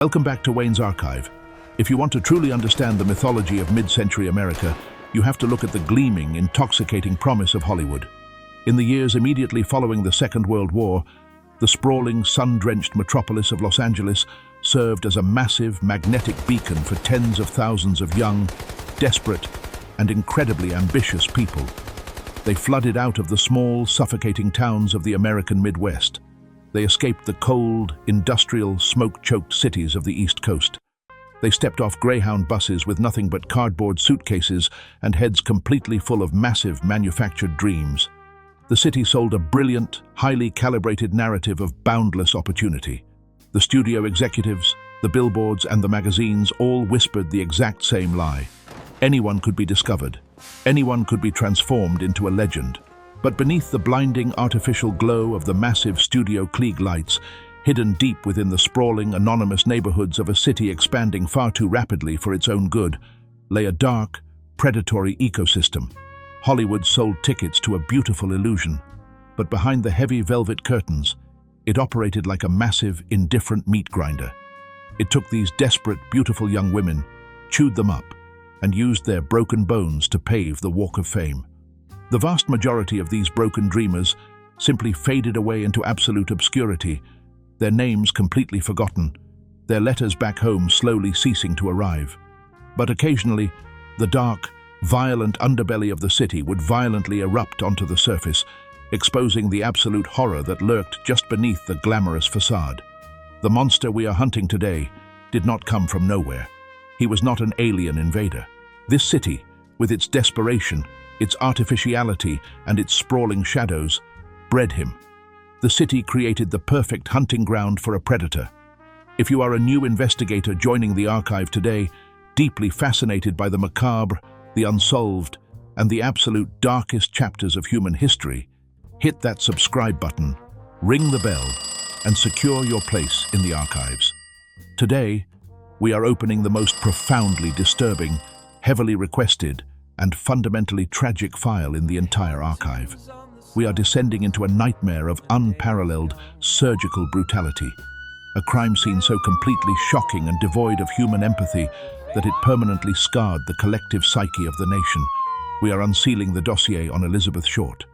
Welcome back to Wayne's Archive. If you want to truly understand the mythology of mid-century America, you have to look at the gleaming, intoxicating promise of Hollywood. In the years immediately following the Second World War, the sprawling, sun-drenched metropolis of Los Angeles served as a massive, magnetic beacon for tens of thousands of young, desperate, and incredibly ambitious people. They flooded out of the small, suffocating towns of the American Midwest. They escaped the cold, industrial, smoke-choked cities of the East Coast. They stepped off Greyhound buses with nothing but cardboard suitcases and heads completely full of massive manufactured dreams. The city sold a brilliant, highly calibrated narrative of boundless opportunity. The studio executives, the billboards, and the magazines all whispered the exact same lie. Anyone could be discovered. Anyone could be transformed into a legend. But beneath the blinding artificial glow of the massive studio Klieg lights, hidden deep within the sprawling, anonymous neighborhoods of a city expanding far too rapidly for its own good, lay a dark, predatory ecosystem. Hollywood sold tickets to a beautiful illusion, but behind the heavy velvet curtains, it operated like a massive, indifferent meat grinder. It took these desperate, beautiful young women, chewed them up, and used their broken bones to pave the Walk of Fame. The vast majority of these broken dreamers simply faded away into absolute obscurity, their names completely forgotten, their letters back home slowly ceasing to arrive. But occasionally, the dark, violent underbelly of the city would violently erupt onto the surface, exposing the absolute horror that lurked just beneath the glamorous facade. The monster we are hunting today did not come from nowhere. He was not an alien invader. This city, with its desperation, its artificiality, and its sprawling shadows, bred him. The city created the perfect hunting ground for a predator. If you are a new investigator joining the archive today, deeply fascinated by the macabre, the unsolved, and the absolute darkest chapters of human history, hit that subscribe button, ring the bell, and secure your place in the archives. Today, we are opening the most profoundly disturbing, heavily requested, and fundamentally tragic file in the entire archive. We are descending into a nightmare of unparalleled, surgical brutality, a crime scene so completely shocking and devoid of human empathy that it permanently scarred the collective psyche of the nation. We are unsealing the dossier on Elizabeth Short,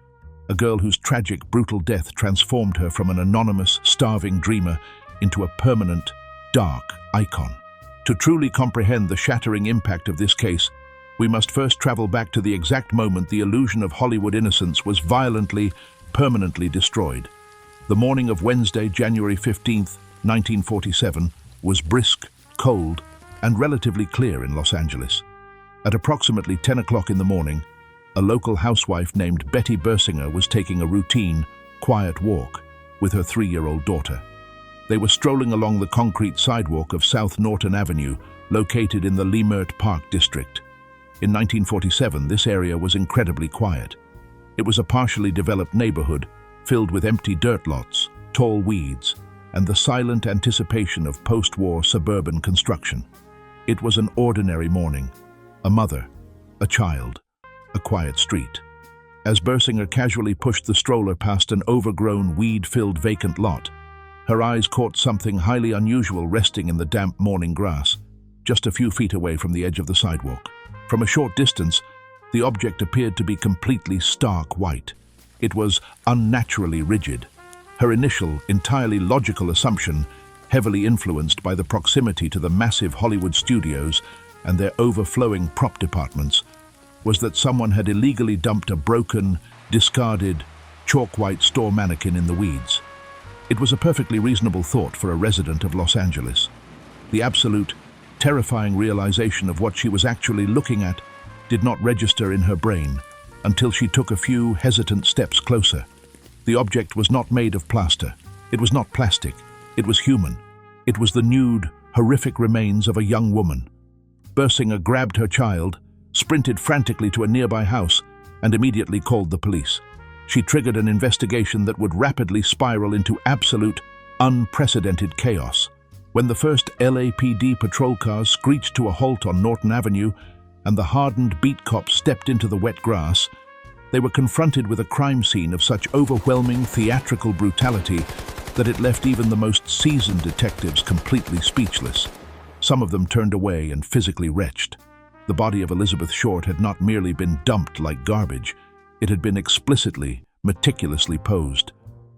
a girl whose tragic, brutal death transformed her from an anonymous, starving dreamer into a permanent, dark icon. To truly comprehend the shattering impact of this case, we must first travel back to the exact moment the illusion of Hollywood innocence was violently, permanently destroyed. The morning of Wednesday, January 15th, 1947, was brisk, cold, and relatively clear in Los Angeles. At approximately 10 o'clock in the morning, a local housewife named Betty Bersinger was taking a routine, quiet walk with her 3-year-old daughter. They were strolling along the concrete sidewalk of South Norton Avenue, located in the Leimert Park district. In 1947, this area was incredibly quiet. It was a partially developed neighborhood filled with empty dirt lots, tall weeds, and the silent anticipation of post-war suburban construction. It was an ordinary morning. A mother, a child, a quiet street. As Bersinger casually pushed the stroller past an overgrown, weed-filled vacant lot, her eyes caught something highly unusual resting in the damp morning grass, just a few feet away from the edge of the sidewalk. From a short distance, the object appeared to be completely stark white. It was unnaturally rigid. Her initial, entirely logical assumption, heavily influenced by the proximity to the massive Hollywood studios and their overflowing prop departments, was that someone had illegally dumped a broken, discarded, chalk-white store mannequin in the weeds. It was a perfectly reasonable thought for a resident of Los Angeles. The absolute, terrifying realization of what she was actually looking at did not register in her brain until she took a few hesitant steps closer. The object was not made of plaster. It was not plastic. It was human. It was the nude, horrific remains of a young woman. Bersinger grabbed her child, sprinted frantically to a nearby house, and immediately called the police. She triggered an investigation that would rapidly spiral into absolute, unprecedented chaos. When the first LAPD patrol cars screeched to a halt on Norton Avenue and the hardened beat cops stepped into the wet grass, they were confronted with a crime scene of such overwhelming theatrical brutality that it left even the most seasoned detectives completely speechless. Some of them turned away and physically retched. The body of Elizabeth Short had not merely been dumped like garbage, it had been explicitly, meticulously posed.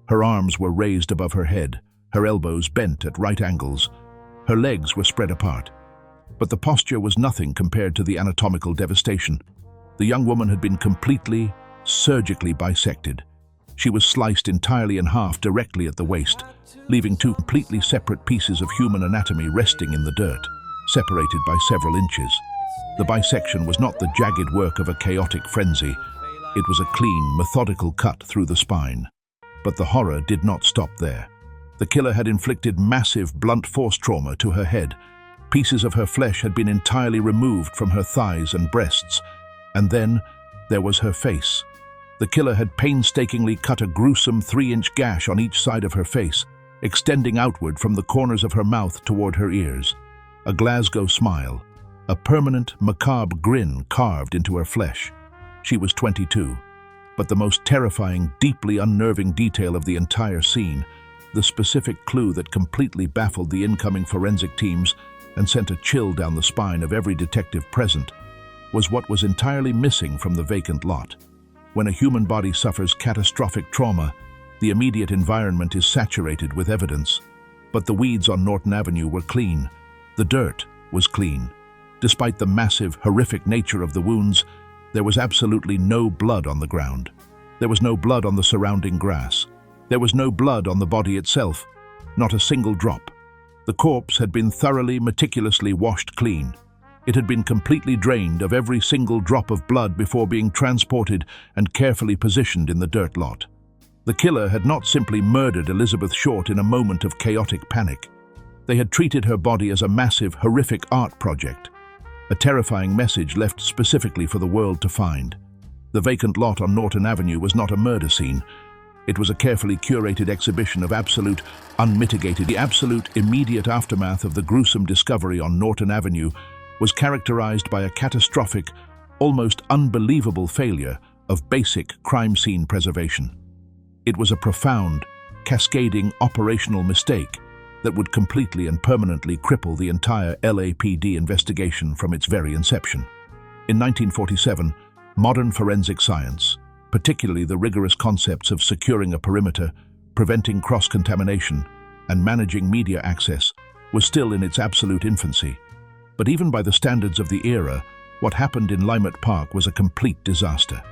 Her arms were raised above her head, her elbows bent at right angles, her legs were spread apart. But the posture was nothing compared to the anatomical devastation. The young woman had been completely, surgically bisected. She was sliced entirely in half directly at the waist, leaving two completely separate pieces of human anatomy resting in the dirt, separated by several inches. The bisection was not the jagged work of a chaotic frenzy. It was a clean, methodical cut through the spine. But the horror did not stop there. The killer had inflicted massive blunt force trauma to her head. Pieces of her flesh had been entirely removed from her thighs and breasts. And then there was her face. The killer had painstakingly cut a gruesome 3-inch gash on each side of her face, extending outward from the corners of her mouth toward her ears. A Glasgow smile, a permanent, macabre grin carved into her flesh. She was 22. But the most terrifying, deeply unnerving detail of the entire scene, the specific clue that completely baffled the incoming forensic teams and sent a chill down the spine of every detective present, was what was entirely missing from the vacant lot. When a human body suffers catastrophic trauma, the immediate environment is saturated with evidence. But the weeds on Norton Avenue were clean. The dirt was clean. Despite the massive, horrific nature of the wounds, there was absolutely no blood on the ground. There was no blood on the surrounding grass. There was no blood on the body itself, not a single drop. The corpse had been thoroughly, meticulously washed clean. It had been completely drained of every single drop of blood before being transported and carefully positioned in the dirt lot. The killer had not simply murdered Elizabeth Short in a moment of chaotic panic. They had treated her body as a massive, horrific art project, a terrifying message left specifically for the world to find. The vacant lot on Norton Avenue was not a murder scene. It was a carefully curated exhibition of absolute, unmitigated. The absolute, immediate aftermath of the gruesome discovery on Norton Avenue was characterized by a catastrophic, almost unbelievable failure of basic crime scene preservation. It was a profound, cascading operational mistake that would completely and permanently cripple the entire LAPD investigation from its very inception. In 1947, modern forensic science, particularly the rigorous concepts of securing a perimeter, preventing cross-contamination, and managing media access, was still in its absolute infancy. But even by the standards of the era, what happened in Leimert Park was a complete disaster.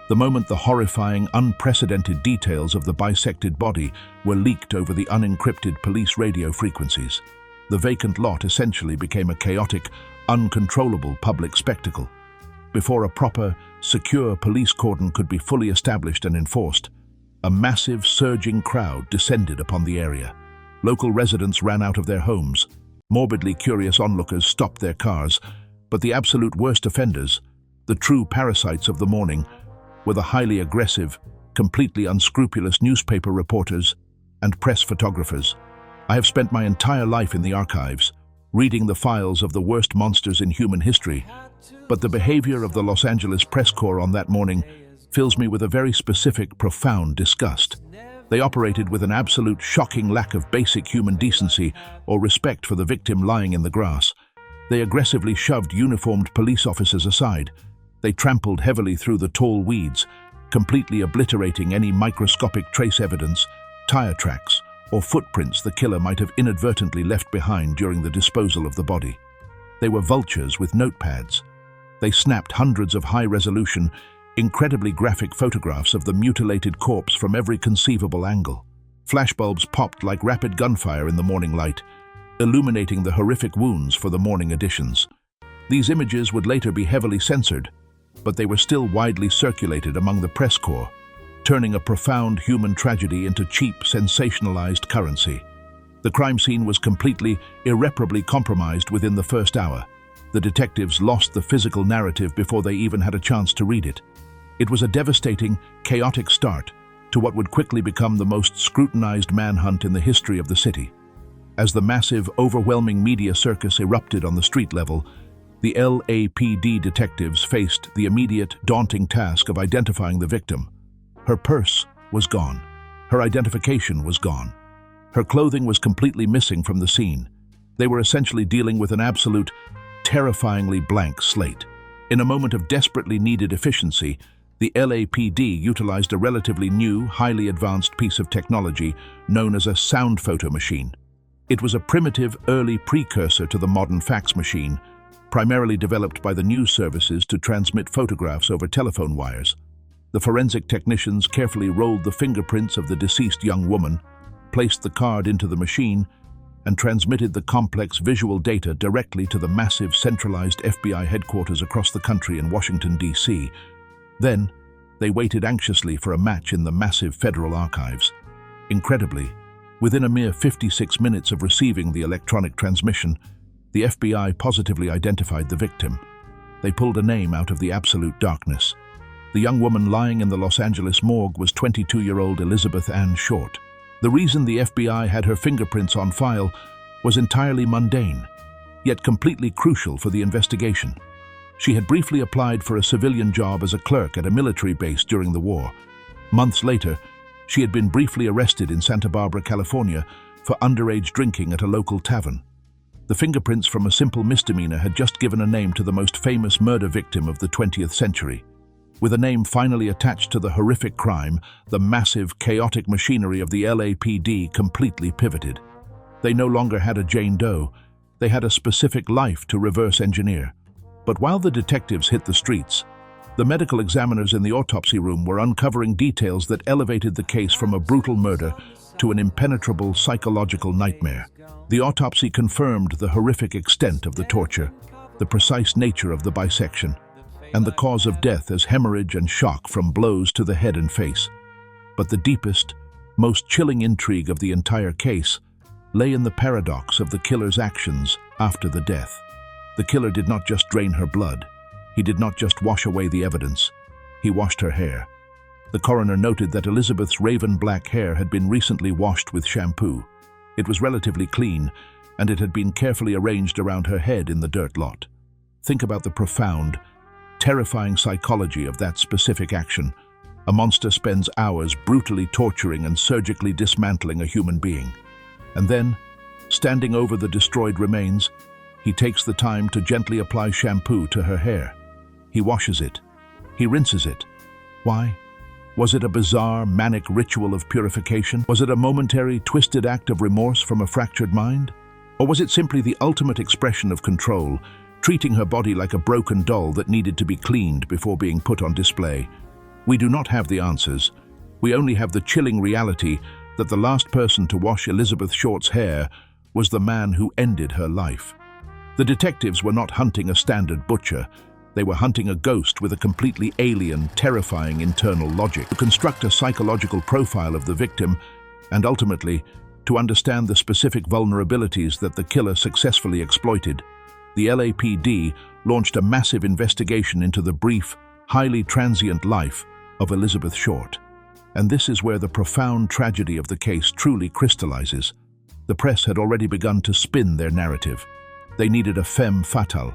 The moment the horrifying, unprecedented details of the bisected body were leaked over the unencrypted police radio frequencies, the vacant lot essentially became a chaotic, uncontrollable public spectacle. Before a proper, secure police cordon could be fully established and enforced, a massive, surging crowd descended upon the area. Local residents ran out of their homes. Morbidly curious onlookers stopped their cars, but the absolute worst offenders, the true parasites of the morning, were the highly aggressive, completely unscrupulous newspaper reporters and press photographers. I have spent my entire life in the archives, reading the files of the worst monsters in human history, but the behavior of the Los Angeles press corps on that morning fills me with a very specific, profound disgust. They operated with an absolute shocking lack of basic human decency or respect for the victim lying in the grass. They aggressively shoved uniformed police officers aside. They trampled heavily through the tall weeds, completely obliterating any microscopic trace evidence, tire tracks, or footprints the killer might have inadvertently left behind during the disposal of the body. They were vultures with notepads. They snapped hundreds of high-resolution, incredibly graphic photographs of the mutilated corpse from every conceivable angle. Flashbulbs popped like rapid gunfire in the morning light, illuminating the horrific wounds for the morning editions. These images would later be heavily censored, but they were still widely circulated among the press corps, turning a profound human tragedy into cheap, sensationalized currency. The crime scene was completely, irreparably compromised within the first hour. The detectives lost the physical narrative before they even had a chance to read it. It was a devastating, chaotic start to what would quickly become the most scrutinized manhunt in the history of the city. As the massive, overwhelming media circus erupted on the street level, the LAPD detectives faced the immediate, daunting task of identifying the victim. Her purse was gone. Her identification was gone. Her clothing was completely missing from the scene. They were essentially dealing with an absolute, terrifyingly blank slate. In a moment of desperately needed efficiency, the LAPD utilized a relatively new, highly advanced piece of technology known as a sound photo machine. It was a primitive, early precursor to the modern fax machine, primarily developed by the news services to transmit photographs over telephone wires. The forensic technicians carefully rolled the fingerprints of the deceased young woman, placed the card into the machine, and transmitted the complex visual data directly to the massive centralized FBI headquarters across the country in Washington, D.C. Then, they waited anxiously for a match in the massive federal archives. Incredibly, within a mere 56 minutes of receiving the electronic transmission, the FBI positively identified the victim. They pulled a name out of the absolute darkness. The young woman lying in the Los Angeles morgue was 22-year-old Elizabeth Ann Short. The reason the FBI had her fingerprints on file was entirely mundane, yet completely crucial for the investigation. She had briefly applied for a civilian job as a clerk at a military base during the war. Months later, she had been briefly arrested in Santa Barbara, California, for underage drinking at a local tavern. The fingerprints from a simple misdemeanor had just given a name to the most famous murder victim of the 20th century. With a name finally attached to the horrific crime, the massive, chaotic machinery of the LAPD completely pivoted. They no longer had a Jane Doe, they had a specific life to reverse engineer. But while the detectives hit the streets, the medical examiners in the autopsy room were uncovering details that elevated the case from a brutal murder to an impenetrable psychological nightmare. The autopsy confirmed the horrific extent of the torture, the precise nature of the bisection, and the cause of death as hemorrhage and shock from blows to the head and face. But the deepest, most chilling intrigue of the entire case lay in the paradox of the killer's actions after the death. The killer did not just drain her blood. He did not just wash away the evidence. He washed her hair. The coroner noted that Elizabeth's raven black hair had been recently washed with shampoo. It was relatively clean, and it had been carefully arranged around her head in the dirt lot. Think about the profound, terrifying psychology of that specific action. A monster spends hours brutally torturing and surgically dismantling a human being. And then, standing over the destroyed remains, he takes the time to gently apply shampoo to her hair. He washes it. He rinses it. Why? Was it a bizarre, manic ritual of purification? Was it a momentary, twisted act of remorse from a fractured mind? Or was it simply the ultimate expression of control, treating her body like a broken doll that needed to be cleaned before being put on display? We do not have the answers. We only have the chilling reality that the last person to wash Elizabeth Short's hair was the man who ended her life. The detectives were not hunting a standard butcher. They were hunting a ghost with a completely alien, terrifying internal logic to construct a psychological profile of the victim and ultimately to understand the specific vulnerabilities that the killer successfully exploited. The LAPD launched a massive investigation into the brief, highly transient life of Elizabeth Short. And this is where the profound tragedy of the case truly crystallizes. The press had already begun to spin their narrative. They needed a femme fatale.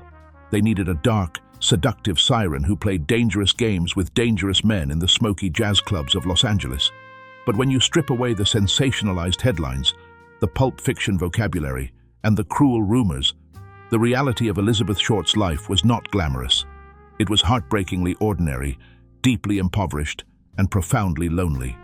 They needed a dark, seductive siren who played dangerous games with dangerous men in the smoky jazz clubs of Los Angeles. But when you strip away the sensationalized headlines, the pulp fiction vocabulary, and the cruel rumors, the reality of Elizabeth Short's life was not glamorous. It was heartbreakingly ordinary, deeply impoverished, and profoundly lonely.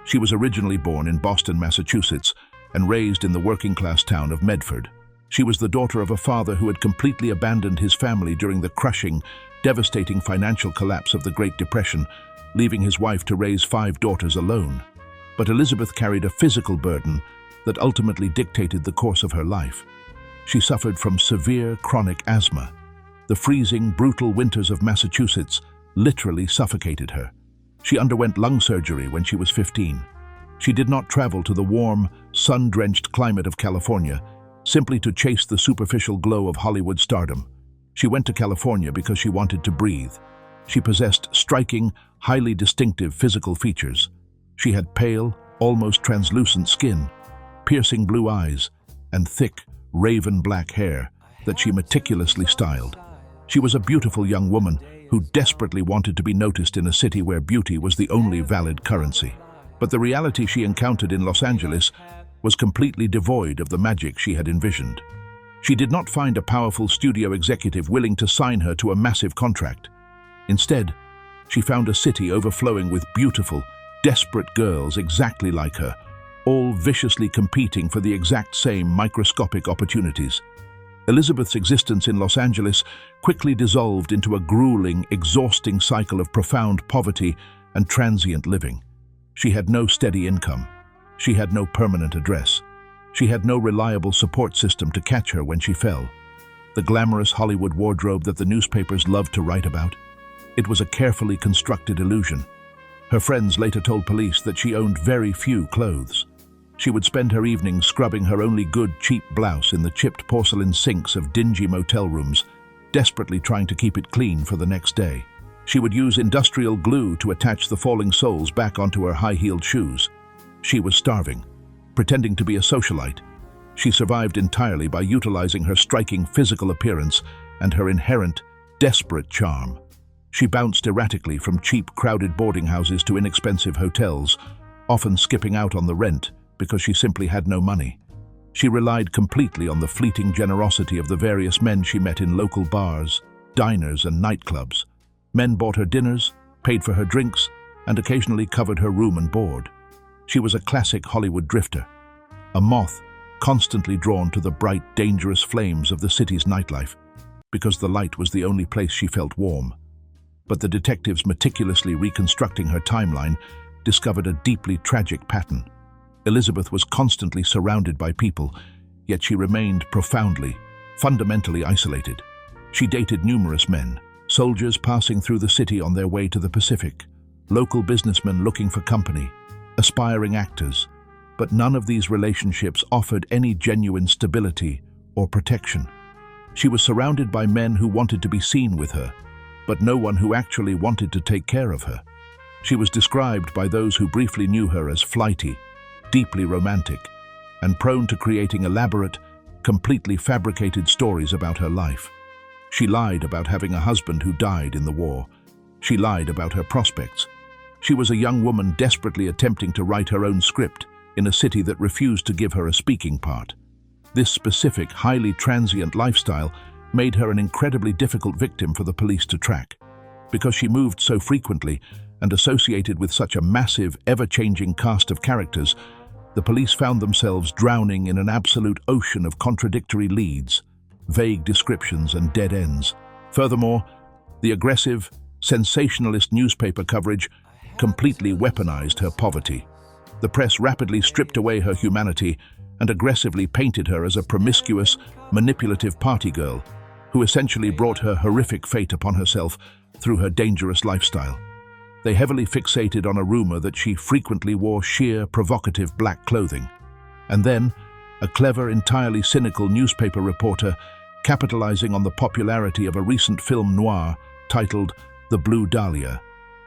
She was originally born in Boston, Massachusetts, and raised in the working-class town of Medford. She was the daughter of a father who had completely abandoned his family during the crushing, devastating financial collapse of the Great Depression, leaving his wife to raise 5 daughters alone. But Elizabeth carried a physical burden that ultimately dictated the course of her life. She suffered from severe chronic asthma. The freezing, brutal winters of Massachusetts literally suffocated her. She underwent lung surgery when she was 15. She did not travel to the warm, sun-drenched climate of California simply to chase the superficial glow of Hollywood stardom. She went to California because she wanted to breathe. She possessed striking, highly distinctive physical features. She had pale, almost translucent skin, piercing blue eyes, and thick, raven black hair that she meticulously styled. She was a beautiful young woman who desperately wanted to be noticed in a city where beauty was the only valid currency. But the reality she encountered in Los Angeles was completely devoid of the magic she had envisioned. She did not find a powerful studio executive willing to sign her to a massive contract. Instead, she found a city overflowing with beautiful, desperate girls exactly like her, all viciously competing for the exact same microscopic opportunities. Elizabeth's existence in Los Angeles quickly dissolved into a grueling, exhausting cycle of profound poverty and transient living. She had no steady income. She had no permanent address. She had no reliable support system to catch her when she fell. The glamorous Hollywood wardrobe that the newspapers loved to write about, it was a carefully constructed illusion. Her friends later told police that she owned very few clothes. She would spend her evenings scrubbing her only good, cheap blouse in the chipped porcelain sinks of dingy motel rooms, desperately trying to keep it clean for the next day. She would use industrial glue to attach the falling soles back onto her high-heeled shoes. She was starving, pretending to be a socialite. She survived entirely by utilizing her striking physical appearance and her inherent, desperate charm. She bounced erratically from cheap, crowded boarding houses to inexpensive hotels, often skipping out on the rent because she simply had no money. She relied completely on the fleeting generosity of the various men she met in local bars, diners, and nightclubs. Men bought her dinners, paid for her drinks, and occasionally covered her room and board. She was a classic Hollywood drifter, a moth constantly drawn to the bright, dangerous flames of the city's nightlife, because the light was the only place she felt warm. But the detectives meticulously reconstructing her timeline discovered a deeply tragic pattern. Elizabeth was constantly surrounded by people, yet she remained profoundly, fundamentally isolated. She dated numerous men, soldiers passing through the city on their way to the Pacific, local businessmen looking for company, aspiring actors, but none of these relationships offered any genuine stability or protection. She was surrounded by men who wanted to be seen with her, but no one who actually wanted to take care of her. She was described by those who briefly knew her as flighty, deeply romantic, and prone to creating elaborate, completely fabricated stories about her life. She lied about having a husband who died in the war. She lied about her prospects. She was a young woman desperately attempting to write her own script in a city that refused to give her a speaking part. This specific, highly transient lifestyle made her an incredibly difficult victim for the police to track. Because she moved so frequently and associated with such a massive, ever-changing cast of characters, the police found themselves drowning in an absolute ocean of contradictory leads, vague descriptions, and dead ends. Furthermore, the aggressive, sensationalist newspaper coverage completely weaponized her poverty. The press rapidly stripped away her humanity and aggressively painted her as a promiscuous, manipulative party girl who essentially brought her horrific fate upon herself through her dangerous lifestyle. They heavily fixated on a rumor that she frequently wore sheer, provocative black clothing. And then, a clever, entirely cynical newspaper reporter, capitalizing on the popularity of a recent film noir titled The Blue Dahlia,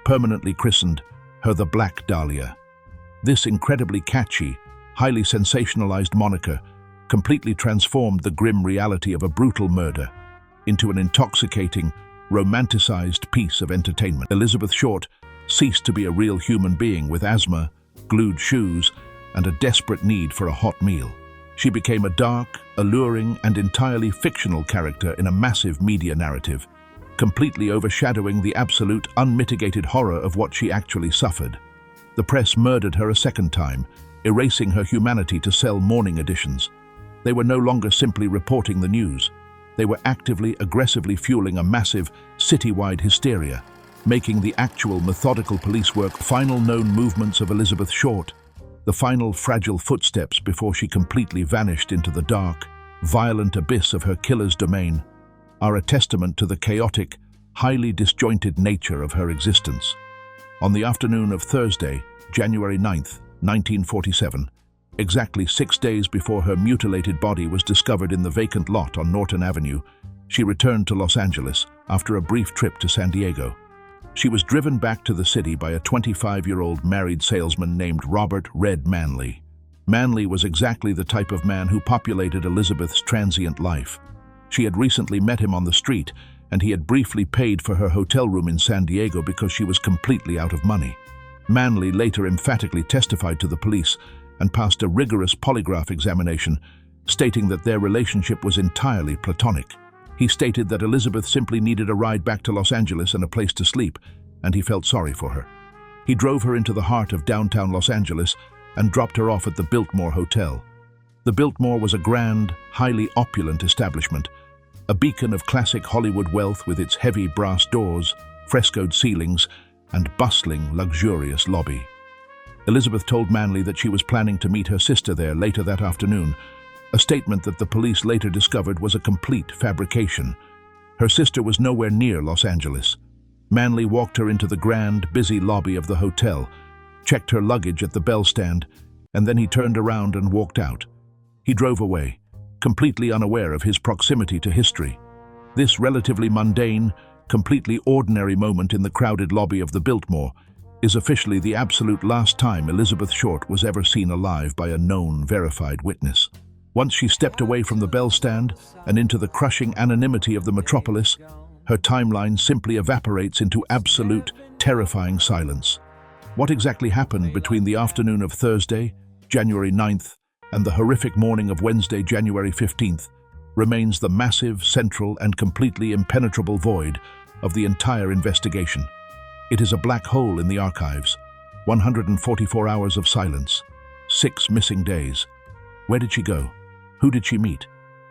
permanently christened her the Black Dahlia. This incredibly catchy, highly sensationalized moniker completely transformed the grim reality of a brutal murder into an intoxicating, romanticized piece of entertainment. Elizabeth Short ceased to be a real human being with asthma, glued shoes, and a desperate need for a hot meal. She became a dark, alluring, and entirely fictional character in a massive media narrative, completely overshadowing the absolute, unmitigated horror of what she actually suffered. The press murdered her a second time, erasing her humanity to sell morning editions. They were no longer simply reporting the news. They were actively, aggressively fueling a massive, citywide hysteria, making the actual methodical police work. Final known movements of Elizabeth Short, the final fragile footsteps before she completely vanished into the dark, violent abyss of her killer's domain, are a testament to the chaotic, highly disjointed nature of her existence. On the afternoon of Thursday, January 9th, 1947, exactly 6 days before her mutilated body was discovered in the vacant lot on Norton Avenue, she returned to Los Angeles after a brief trip to San Diego. She was driven back to the city by a 25-year-old married salesman named Robert "Red" Manley. Manley was exactly the type of man who populated Elizabeth's transient life. She had recently met him on the street, and he had briefly paid for her hotel room in San Diego because she was completely out of money. Manley later emphatically testified to the police and passed a rigorous polygraph examination, stating that their relationship was entirely platonic. He stated that Elizabeth simply needed a ride back to Los Angeles and a place to sleep, and he felt sorry for her. He drove her into the heart of downtown Los Angeles and dropped her off at the Biltmore Hotel. The Biltmore was a grand, highly opulent establishment, a beacon of classic Hollywood wealth with its heavy brass doors, frescoed ceilings, and bustling, luxurious lobby. Elizabeth told Manley that she was planning to meet her sister there later that afternoon, a statement that the police later discovered was a complete fabrication. Her sister was nowhere near Los Angeles. Manley walked her into the grand, busy lobby of the hotel, checked her luggage at the bell stand, and then he turned around and walked out. He drove away, completely unaware of his proximity to history. This relatively mundane, completely ordinary moment in the crowded lobby of the Biltmore is officially the absolute last time Elizabeth Short was ever seen alive by a known, verified witness. Once she stepped away from the bell stand and into the crushing anonymity of the metropolis, her timeline simply evaporates into absolute, terrifying silence. What exactly happened between the afternoon of Thursday, January 9th, and the horrific morning of Wednesday, January 15th, remains the massive, central, and completely impenetrable void of the entire investigation. It is a black hole in the archives, 144 hours of silence, 6 missing days. Where did she go? Who did she meet?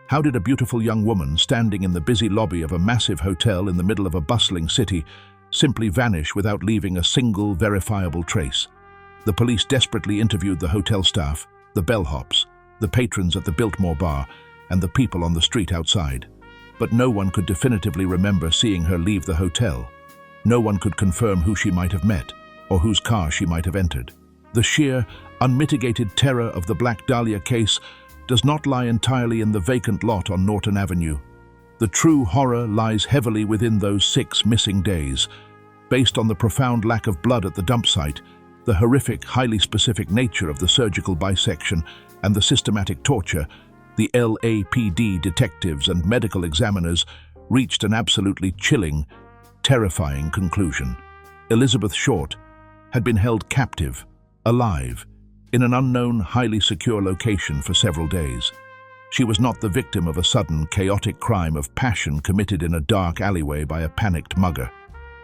How did a beautiful young woman standing in the busy lobby of a massive hotel in the middle of a bustling city simply vanish without leaving a single verifiable trace? The police desperately interviewed the hotel staff, the bellhops, the patrons at the Biltmore bar, and the people on the street outside. But no one could definitively remember seeing her leave the hotel. No one could confirm who she might have met or whose car she might have entered. The sheer, unmitigated terror of the Black Dahlia case does not lie entirely in the vacant lot on Norton Avenue. The true horror lies heavily within those 6 missing days. Based on the profound lack of blood at the dump site, the horrific, highly specific nature of the surgical bisection, and the systematic torture, the LAPD detectives and medical examiners reached an absolutely chilling, terrifying conclusion. Elizabeth Short had been held captive, alive, in an unknown, highly secure location for several days. She was not the victim of a sudden, chaotic crime of passion committed in a dark alleyway by a panicked mugger.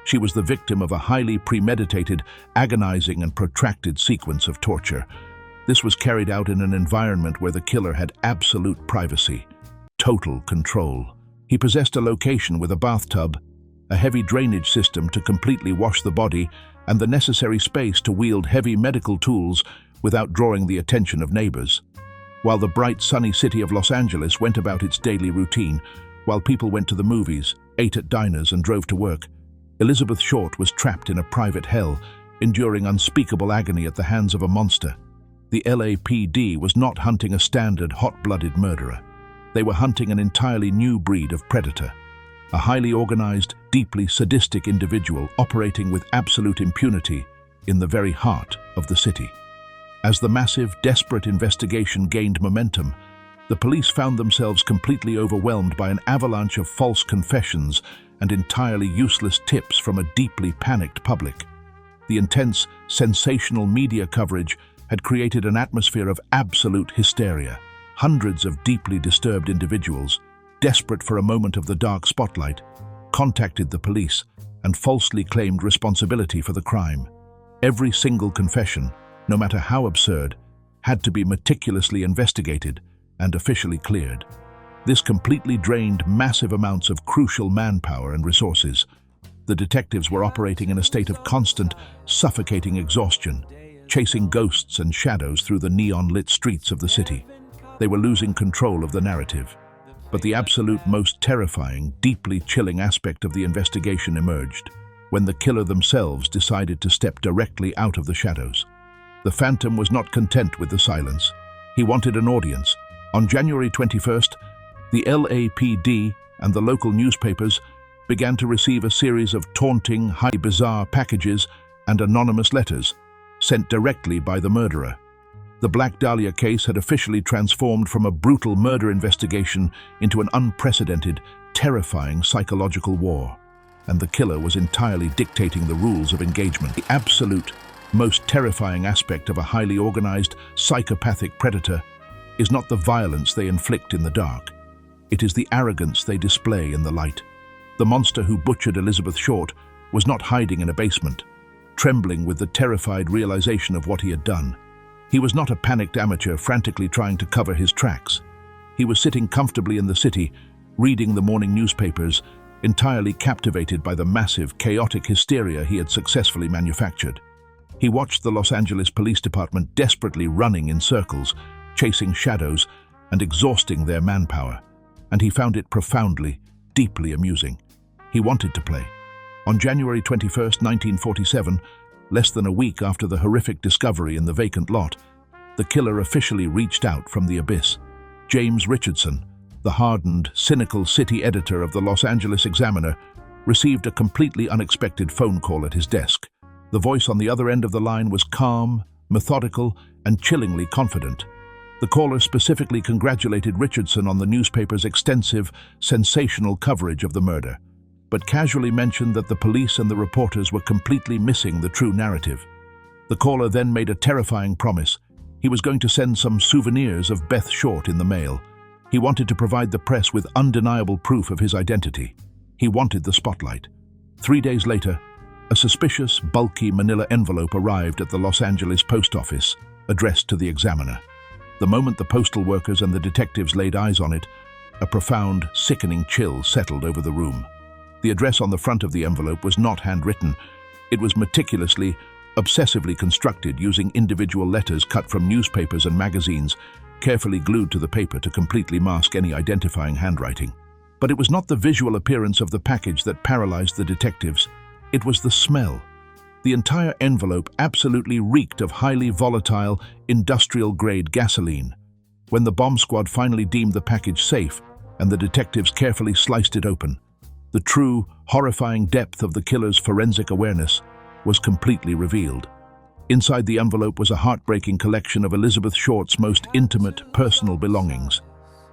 She was the victim of a highly premeditated, agonizing and protracted sequence of torture. This was carried out in an environment where the killer had absolute privacy, total control. He possessed a location with a bathtub, a heavy drainage system to completely wash the body, and the necessary space to wield heavy medical tools without drawing the attention of neighbors. While the bright, sunny city of Los Angeles went about its daily routine, while people went to the movies, ate at diners, and drove to work, Elizabeth Short was trapped in a private hell, enduring unspeakable agony at the hands of a monster. The LAPD was not hunting a standard, hot-blooded murderer. They were hunting an entirely new breed of predator, a highly organized, deeply sadistic individual operating with absolute impunity in the very heart of the city. As the massive, desperate investigation gained momentum, the police found themselves completely overwhelmed by an avalanche of false confessions and entirely useless tips from a deeply panicked public. The intense, sensational media coverage had created an atmosphere of absolute hysteria. Hundreds of deeply disturbed individuals, desperate for a moment of the dark spotlight, contacted the police and falsely claimed responsibility for the crime. Every single confession, no matter how absurd, had to be meticulously investigated and officially cleared. This completely drained massive amounts of crucial manpower and resources. The detectives were operating in a state of constant, suffocating exhaustion, chasing ghosts and shadows through the neon-lit streets of the city. They were losing control of the narrative. But the absolute most terrifying, deeply chilling aspect of the investigation emerged when the killer themselves decided to step directly out of the shadows. The Phantom was not content with the silence. He wanted an audience. On January 21st, the LAPD and the local newspapers began to receive a series of taunting, highly bizarre packages and anonymous letters sent directly by the murderer. The Black Dahlia case had officially transformed from a brutal murder investigation into an unprecedented, terrifying psychological war, and the killer was entirely dictating the rules of engagement. The absolute, most terrifying aspect of a highly organized, psychopathic predator is not the violence they inflict in the dark. It is the arrogance they display in the light. The monster who butchered Elizabeth Short was not hiding in a basement, trembling with the terrified realization of what he had done. He was not a panicked amateur frantically trying to cover his tracks. He was sitting comfortably in the city, reading the morning newspapers, entirely captivated by the massive, chaotic hysteria he had successfully manufactured. He watched the Los Angeles Police Department desperately running in circles, chasing shadows and exhausting their manpower, and he found it profoundly, deeply amusing. He wanted to play. On January 21, 1947, less than a week after the horrific discovery in the vacant lot, the killer officially reached out from the abyss. James Richardson, the hardened, cynical city editor of the Los Angeles Examiner, received a completely unexpected phone call at his desk. The voice on the other end of the line was calm, methodical, and chillingly confident. The caller specifically congratulated Richardson on the newspaper's extensive, sensational coverage of the murder, but casually mentioned that the police and the reporters were completely missing the true narrative. The caller then made a terrifying promise. He was going to send some souvenirs of Beth Short in the mail. He wanted to provide the press with undeniable proof of his identity. He wanted the spotlight. 3 days later, a suspicious, bulky manila envelope arrived at the Los Angeles post office, addressed to the Examiner. The moment the postal workers and the detectives laid eyes on it, a profound, sickening chill settled over the room. The address on the front of the envelope was not handwritten. It was meticulously, obsessively constructed using individual letters cut from newspapers and magazines, carefully glued to the paper to completely mask any identifying handwriting. But it was not the visual appearance of the package that paralyzed the detectives. It was the smell. The entire envelope absolutely reeked of highly volatile, industrial-grade gasoline. When the bomb squad finally deemed the package safe and the detectives carefully sliced it open, the true, horrifying depth of the killer's forensic awareness was completely revealed. Inside the envelope was a heartbreaking collection of Elizabeth Short's most intimate, personal belongings.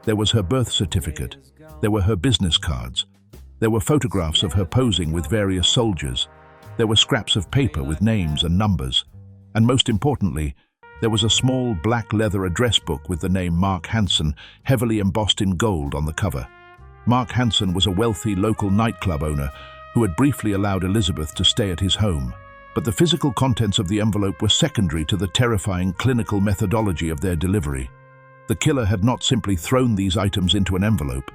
There was her birth certificate. There were her business cards. There were photographs of her posing with various soldiers. There were scraps of paper with names and numbers. And most importantly, there was a small black leather address book with the name Mark Hansen heavily embossed in gold on the cover. Mark Hansen was a wealthy local nightclub owner who had briefly allowed Elizabeth to stay at his home. But the physical contents of the envelope were secondary to the terrifying clinical methodology of their delivery. The killer had not simply thrown these items into an envelope.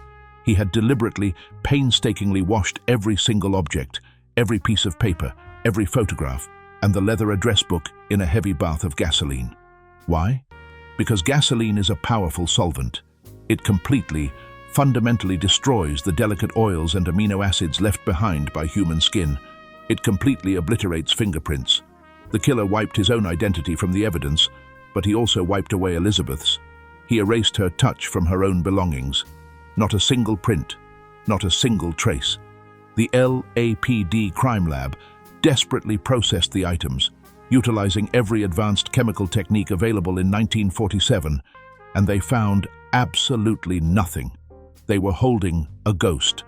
He had deliberately, painstakingly washed every single object, every piece of paper, every photograph, and the leather address book in a heavy bath of gasoline. Why? Because gasoline is a powerful solvent. It completely, fundamentally destroys the delicate oils and amino acids left behind by human skin. It completely obliterates fingerprints. The killer wiped his own identity from the evidence, but he also wiped away Elizabeth's. He erased her touch from her own belongings. Not a single print, not a single trace. The LAPD crime lab desperately processed the items, utilizing every advanced chemical technique available in 1947, and they found absolutely nothing. They were holding a ghost.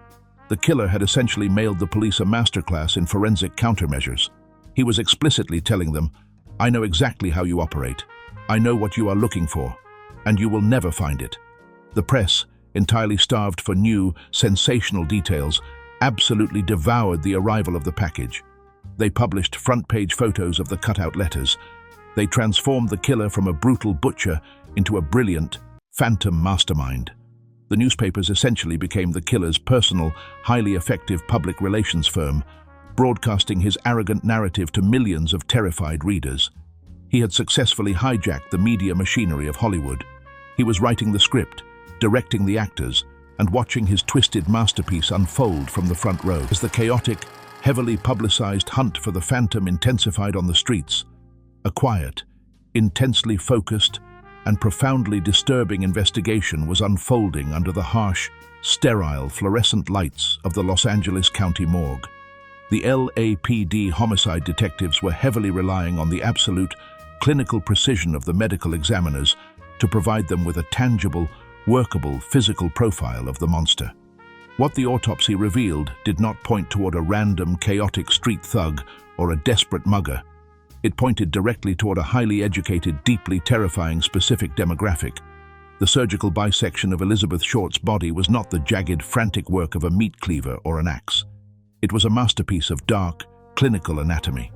The killer had essentially mailed the police a masterclass in forensic countermeasures. He was explicitly telling them, "I know exactly how you operate. I know what you are looking for, and you will never find it." The press, entirely starved for new, sensational details, absolutely devoured the arrival of the package. They published front-page photos of the cut-out letters. They transformed the killer from a brutal butcher into a brilliant, phantom mastermind. The newspapers essentially became the killer's personal, highly effective public relations firm, broadcasting his arrogant narrative to millions of terrified readers. He had successfully hijacked the media machinery of Hollywood. He was writing the script, directing the actors, and watching his twisted masterpiece unfold from the front row. As the chaotic, heavily publicized hunt for the Phantom intensified on the streets, a quiet, intensely focused, and profoundly disturbing investigation was unfolding under the harsh, sterile, fluorescent lights of the Los Angeles County morgue. The LAPD homicide detectives were heavily relying on the absolute, clinical precision of the medical examiners to provide them with a tangible, workable, physical profile of the monster. What the autopsy revealed did not point toward a random, chaotic street thug or a desperate mugger. It pointed directly toward a highly educated, deeply terrifying specific demographic. The surgical bisection of Elizabeth Short's body was not the jagged, frantic work of a meat cleaver or an axe. It was a masterpiece of dark, clinical anatomy.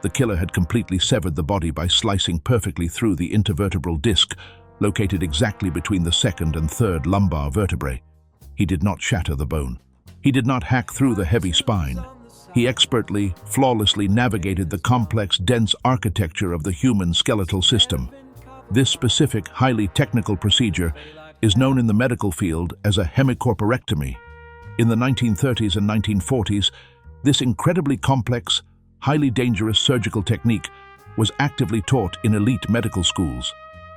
The killer had completely severed the body by slicing perfectly through the intervertebral disc, located exactly between the second and third lumbar vertebrae. He did not shatter the bone. He did not hack through the heavy spine. He expertly, flawlessly navigated the complex, dense architecture of the human skeletal system. This specific, highly technical procedure is known in the medical field as a hemicorporectomy. In the 1930s and 1940s, this incredibly complex, highly dangerous surgical technique was actively taught in elite medical schools.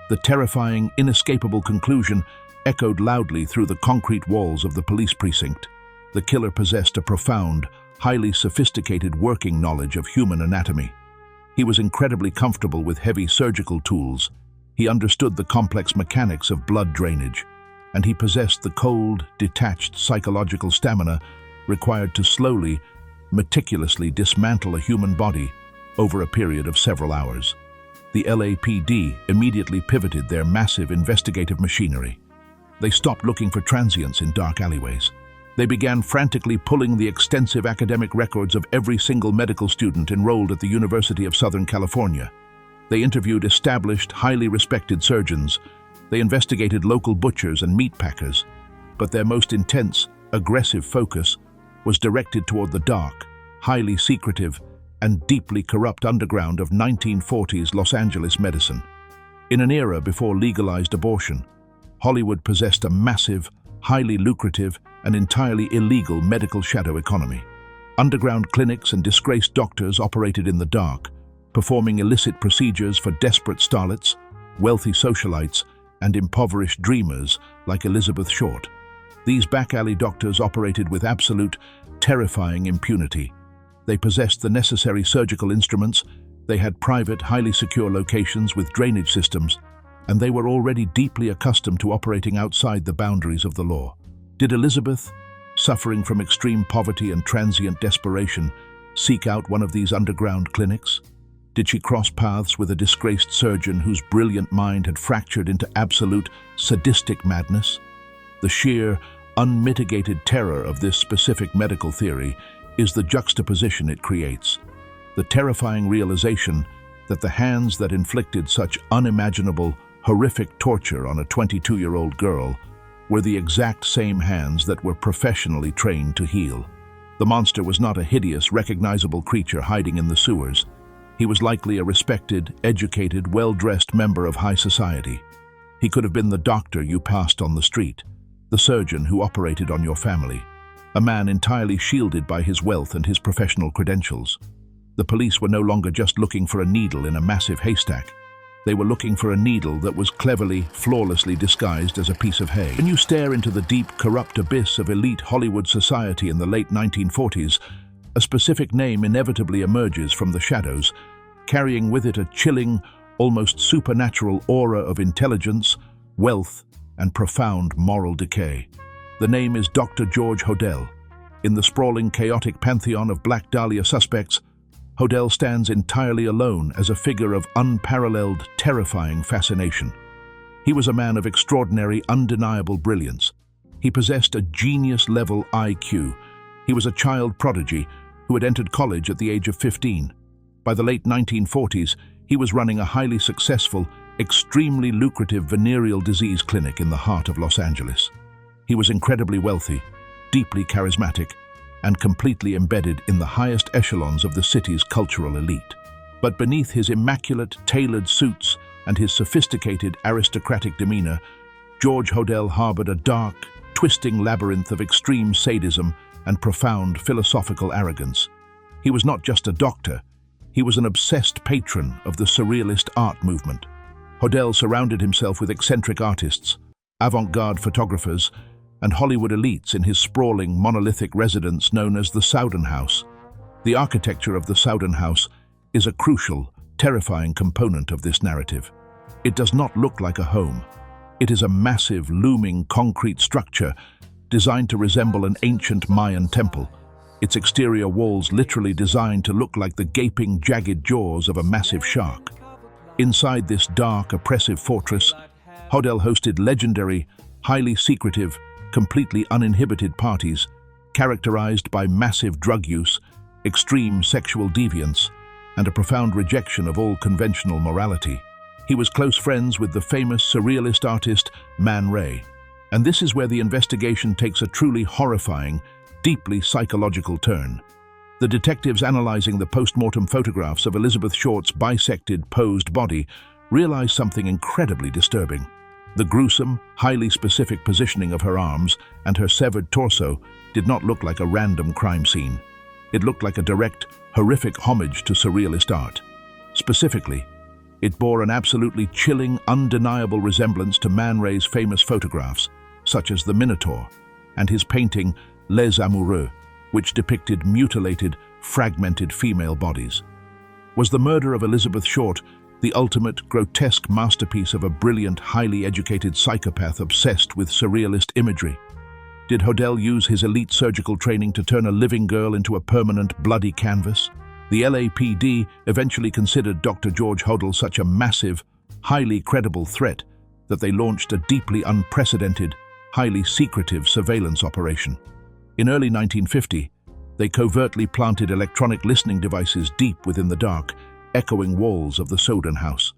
The terrifying, inescapable conclusion echoed loudly through the concrete walls of the police precinct. The killer possessed a profound, highly sophisticated working knowledge of human anatomy. He was incredibly comfortable with heavy surgical tools. He understood the complex mechanics of blood drainage, and he possessed the cold, detached psychological stamina required to slowly, meticulously dismantle a human body over a period of several hours. The LAPD immediately pivoted their massive investigative machinery. They stopped looking for transients in dark alleyways. They began frantically pulling the extensive academic records of every single medical student enrolled at the University of Southern California. They interviewed established, highly respected surgeons. They investigated local butchers and meat packers. But their most intense, aggressive focus was directed toward the dark, highly secretive, and deeply corrupt underground of 1940s Los Angeles medicine. In an era before legalized abortion, Hollywood possessed a massive, highly lucrative, and entirely illegal medical shadow economy. Underground clinics and disgraced doctors operated in the dark, performing illicit procedures for desperate starlets, wealthy socialites, and impoverished dreamers like Elizabeth Short. These back-alley doctors operated with absolute, terrifying impunity. They possessed the necessary surgical instruments, they had private, highly secure locations with drainage systems, and they were already deeply accustomed to operating outside the boundaries of the law. Did Elizabeth, suffering from extreme poverty and transient desperation, seek out one of these underground clinics? Did she cross paths with a disgraced surgeon whose brilliant mind had fractured into absolute, sadistic madness? The sheer, unmitigated terror of this specific medical theory is the juxtaposition it creates. The terrifying realization that the hands that inflicted such unimaginable, horrific torture on a 22-year-old girl were the exact same hands that were professionally trained to heal. The monster was not a hideous, recognizable creature hiding in the sewers. He was likely a respected, educated, well-dressed member of high society. He could have been the doctor you passed on the street, the surgeon who operated on your family, a man entirely shielded by his wealth and his professional credentials. The police were no longer just looking for a needle in a massive haystack. They were looking for a needle that was cleverly, flawlessly disguised as a piece of hay. When you stare into the deep, corrupt abyss of elite Hollywood society in the late 1940s, a specific name inevitably emerges from the shadows, carrying with it a chilling, almost supernatural aura of intelligence, wealth, and profound moral decay. The name is Dr. George Hodel. In the sprawling, chaotic pantheon of Black Dahlia suspects, Hodel stands entirely alone as a figure of unparalleled, terrifying fascination. He was a man of extraordinary, undeniable brilliance. He possessed a genius-level IQ. He was a child prodigy who had entered college at the age of 15. By the late 1940s, he was running a highly successful, extremely lucrative venereal disease clinic in the heart of Los Angeles. He was incredibly wealthy, deeply charismatic, and completely embedded in the highest echelons of the city's cultural elite. But beneath his immaculate, tailored suits and his sophisticated, aristocratic demeanor, George Hodel harbored a dark, twisting labyrinth of extreme sadism and profound philosophical arrogance. He was not just a doctor, he was an obsessed patron of the surrealist art movement. Hodel surrounded himself with eccentric artists, avant-garde photographers, and Hollywood elites in his sprawling, monolithic residence known as the Sowden House. The architecture of the Sowden House is a crucial, terrifying component of this narrative. It does not look like a home. It is a massive, looming concrete structure designed to resemble an ancient Mayan temple. its exterior walls literally designed to look like the gaping, jagged jaws of a massive shark. Inside this dark, oppressive fortress, Hodel hosted legendary, highly secretive, completely uninhibited parties, characterized by massive drug use, extreme sexual deviance, and a profound rejection of all conventional morality. He was close friends with the famous surrealist artist Man Ray, and this is where the investigation takes a truly horrifying, deeply psychological turn. The detectives analyzing the post-mortem photographs of Elizabeth Short's bisected, posed body realized something incredibly disturbing. The gruesome, highly specific positioning of her arms and her severed torso did not look like a random crime scene. It looked like a direct, horrific homage to surrealist art. Specifically, it bore an absolutely chilling, undeniable resemblance to Man Ray's famous photographs, such as the Minotaur, and his painting Les Amoureux, which depicted mutilated, fragmented female bodies. Was the murder of Elizabeth Short the ultimate, grotesque masterpiece of a brilliant, highly educated psychopath obsessed with surrealist imagery? Did Hodel use his elite surgical training to turn a living girl into a permanent, bloody canvas? The LAPD eventually considered Dr. George Hodel such a massive, highly credible threat that they launched a deeply unprecedented, highly secretive surveillance operation. In early 1950, they covertly planted electronic listening devices deep within the dark, echoing walls of the Soden house.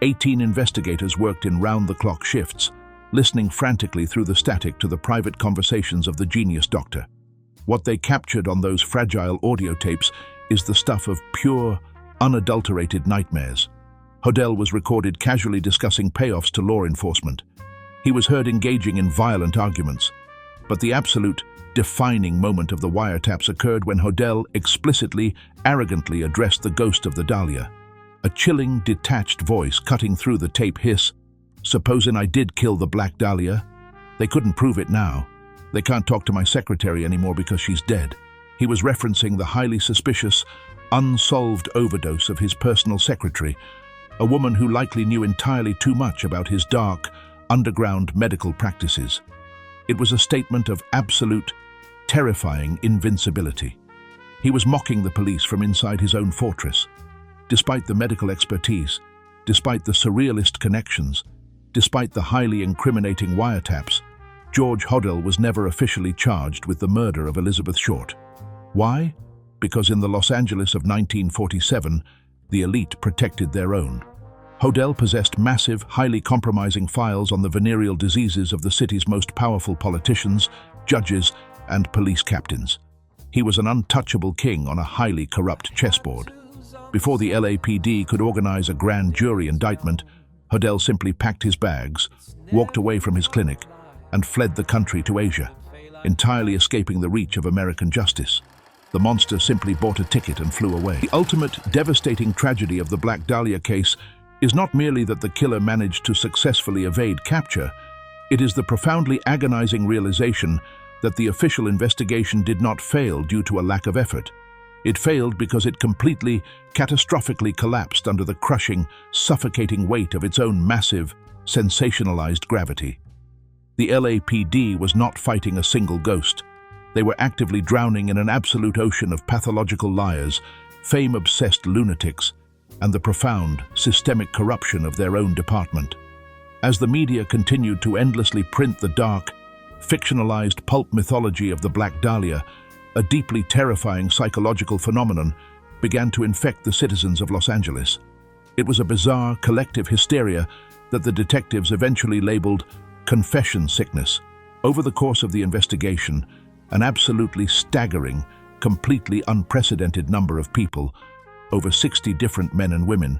18 investigators worked in round-the-clock shifts, listening frantically through the static to the private conversations of the genius doctor. What they captured on those fragile audio tapes is the stuff of pure, unadulterated nightmares. Hodel was recorded casually discussing payoffs to law enforcement. He was heard engaging in violent arguments, but the absolute, defining moment of the wiretaps occurred when Hodel explicitly, arrogantly addressed the ghost of the Dahlia. A chilling, detached voice cutting through the tape hiss, "Supposing I did kill the Black Dahlia? They couldn't prove it now. They can't talk to my secretary anymore because she's dead." He was referencing the highly suspicious, unsolved overdose of his personal secretary, a woman who likely knew entirely too much about his dark, underground medical practices. It was a statement of absolute, terrifying invincibility. He was mocking the police from inside his own fortress. Despite the medical expertise, despite the surrealist connections, despite the highly incriminating wiretaps, George Hodel was never officially charged with the murder of Elizabeth Short. Why? Because in the Los Angeles of 1947, the elite protected their own. Hodel possessed massive, highly compromising files on the venereal diseases of the city's most powerful politicians, judges, and police captains. He was an untouchable king on a highly corrupt chessboard. Before the LAPD could organize a grand jury indictment, Hodel simply packed his bags, walked away from his clinic, and fled the country to Asia, entirely escaping the reach of American justice. The monster simply bought a ticket and flew away. The ultimate, devastating tragedy of the Black Dahlia case is not merely that the killer managed to successfully evade capture, it is the profoundly agonizing realization that the official investigation did not fail due to a lack of effort. It failed because it completely, catastrophically collapsed under the crushing, suffocating weight of its own massive, sensationalized gravity. The LAPD was not fighting a single ghost. They were actively drowning in an absolute ocean of pathological liars, fame-obsessed lunatics, and the profound, systemic corruption of their own department. As the media continued to endlessly print the dark, fictionalized pulp mythology of the Black Dahlia, a deeply terrifying psychological phenomenon began to infect the citizens of Los Angeles. It was a bizarre, collective hysteria that the detectives eventually labeled confession sickness. Over the course of the investigation, an absolutely staggering, completely unprecedented number of people, over 60 different men and women,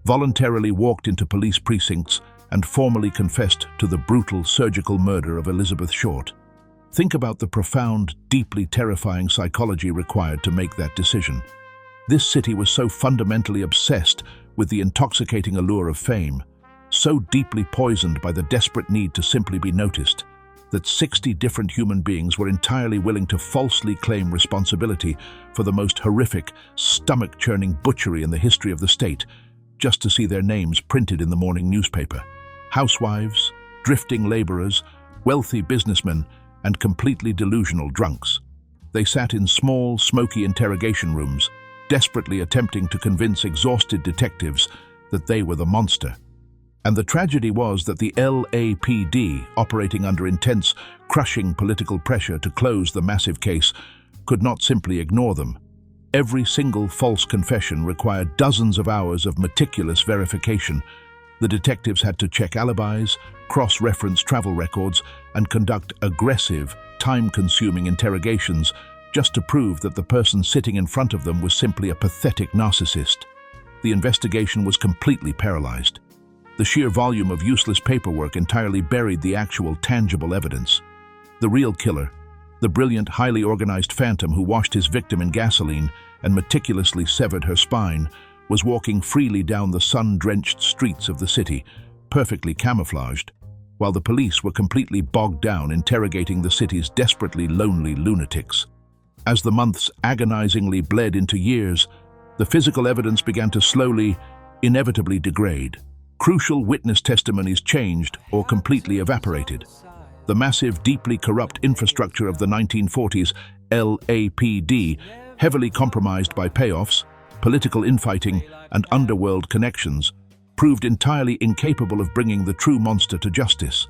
voluntarily walked into police precincts and formally confessed to the brutal surgical murder of Elizabeth Short. Think about the profound, deeply terrifying psychology required to make that decision. This city was so fundamentally obsessed with the intoxicating allure of fame, so deeply poisoned by the desperate need to simply be noticed, that 60 different human beings were entirely willing to falsely claim responsibility for the most horrific, stomach-churning butchery in the history of the state, just to see their names printed in the morning newspaper. Housewives, drifting laborers, wealthy businessmen, and completely delusional drunks. They sat in small, smoky interrogation rooms, desperately attempting to convince exhausted detectives that they were the monster. And the tragedy was that the LAPD, operating under intense, crushing political pressure to close the massive case, could not simply ignore them. Every single false confession required dozens of hours of meticulous verification. The detectives had to check alibis, cross-reference travel records, and conduct aggressive, time-consuming interrogations just to prove that the person sitting in front of them was simply a pathetic narcissist. The investigation was completely paralyzed. The sheer volume of useless paperwork entirely buried the actual, tangible evidence. The real killer, the brilliant, highly organized phantom who washed his victim in gasoline and meticulously severed her spine, was walking freely down the sun-drenched streets of the city, perfectly camouflaged, while the police were completely bogged down interrogating the city's desperately lonely lunatics. As the months agonizingly bled into years, the physical evidence began to slowly, inevitably degrade. Crucial witness testimonies changed or completely evaporated. The massive, deeply corrupt infrastructure of the 1940s LAPD, heavily compromised by payoffs, political infighting, and underworld connections, proved entirely incapable of bringing the true monster to justice.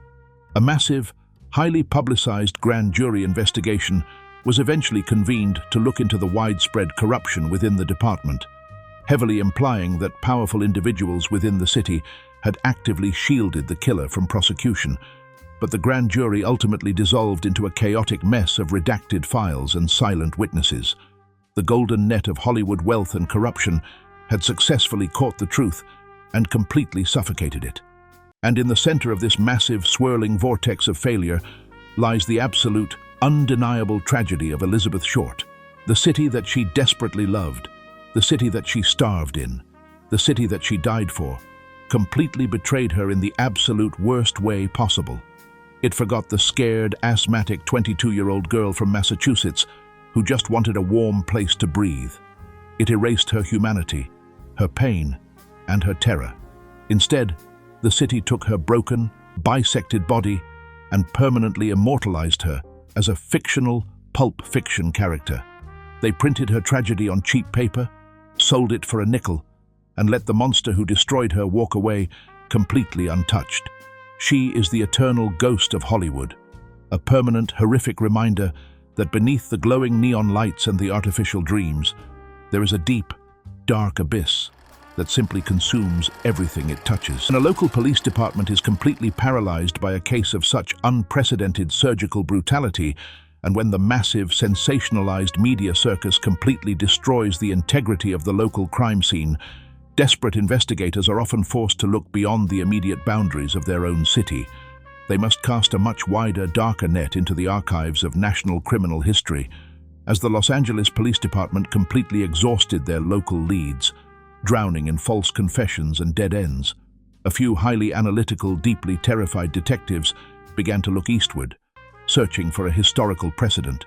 A massive, highly publicized grand jury investigation was eventually convened to look into the widespread corruption within the department, heavily implying that powerful individuals within the city had actively shielded the killer from prosecution. But the grand jury ultimately dissolved into a chaotic mess of redacted files and silent witnesses. The golden net of Hollywood wealth and corruption had successfully caught the truth and completely suffocated it. And in the center of this massive, swirling vortex of failure lies the absolute, undeniable tragedy of Elizabeth Short, the city that she desperately loved, the city that she starved in, the city that she died for, completely betrayed her in the absolute worst way possible. It forgot the scared, asthmatic 22-year-old girl from Massachusetts who just wanted a warm place to breathe. It erased her humanity, her pain, and her terror. Instead, the city took her broken, bisected body and permanently immortalized her as a fictional, pulp fiction character. They printed her tragedy on cheap paper, sold it for a nickel, and let the monster who destroyed her walk away completely untouched. She is the eternal ghost of Hollywood, a permanent, horrific reminder that beneath the glowing neon lights and the artificial dreams, there is a deep, dark abyss that simply consumes everything it touches. And a local police department is completely paralyzed by a case of such unprecedented surgical brutality, and when the massive, sensationalized media circus completely destroys the integrity of the local crime scene, desperate investigators are often forced to look beyond the immediate boundaries of their own city. They must cast a much wider, darker net into the archives of national criminal history, as the Los Angeles Police Department completely exhausted their local leads, drowning in false confessions and dead ends. A few highly analytical, deeply terrified detectives began to look eastward, searching for a historical precedent.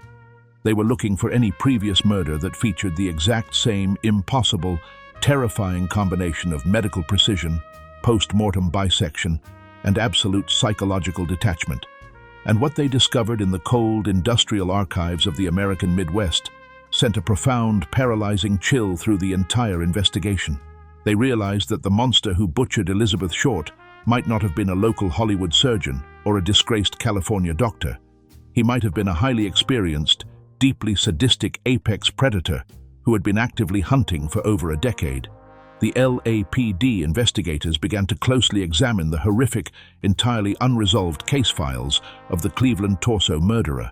They were looking for any previous murder that featured the exact same impossible, terrifying combination of medical precision, post-mortem bisection, and absolute psychological detachment. And what they discovered in the cold, industrial archives of the American Midwest sent a profound, paralyzing chill through the entire investigation. They realized that the monster who butchered Elizabeth Short might not have been a local Hollywood surgeon or a disgraced California doctor. He might have been a highly experienced, deeply sadistic apex predator who had been actively hunting for over a decade. The LAPD investigators began to closely examine the horrific, entirely unresolved case files of the Cleveland torso murderer.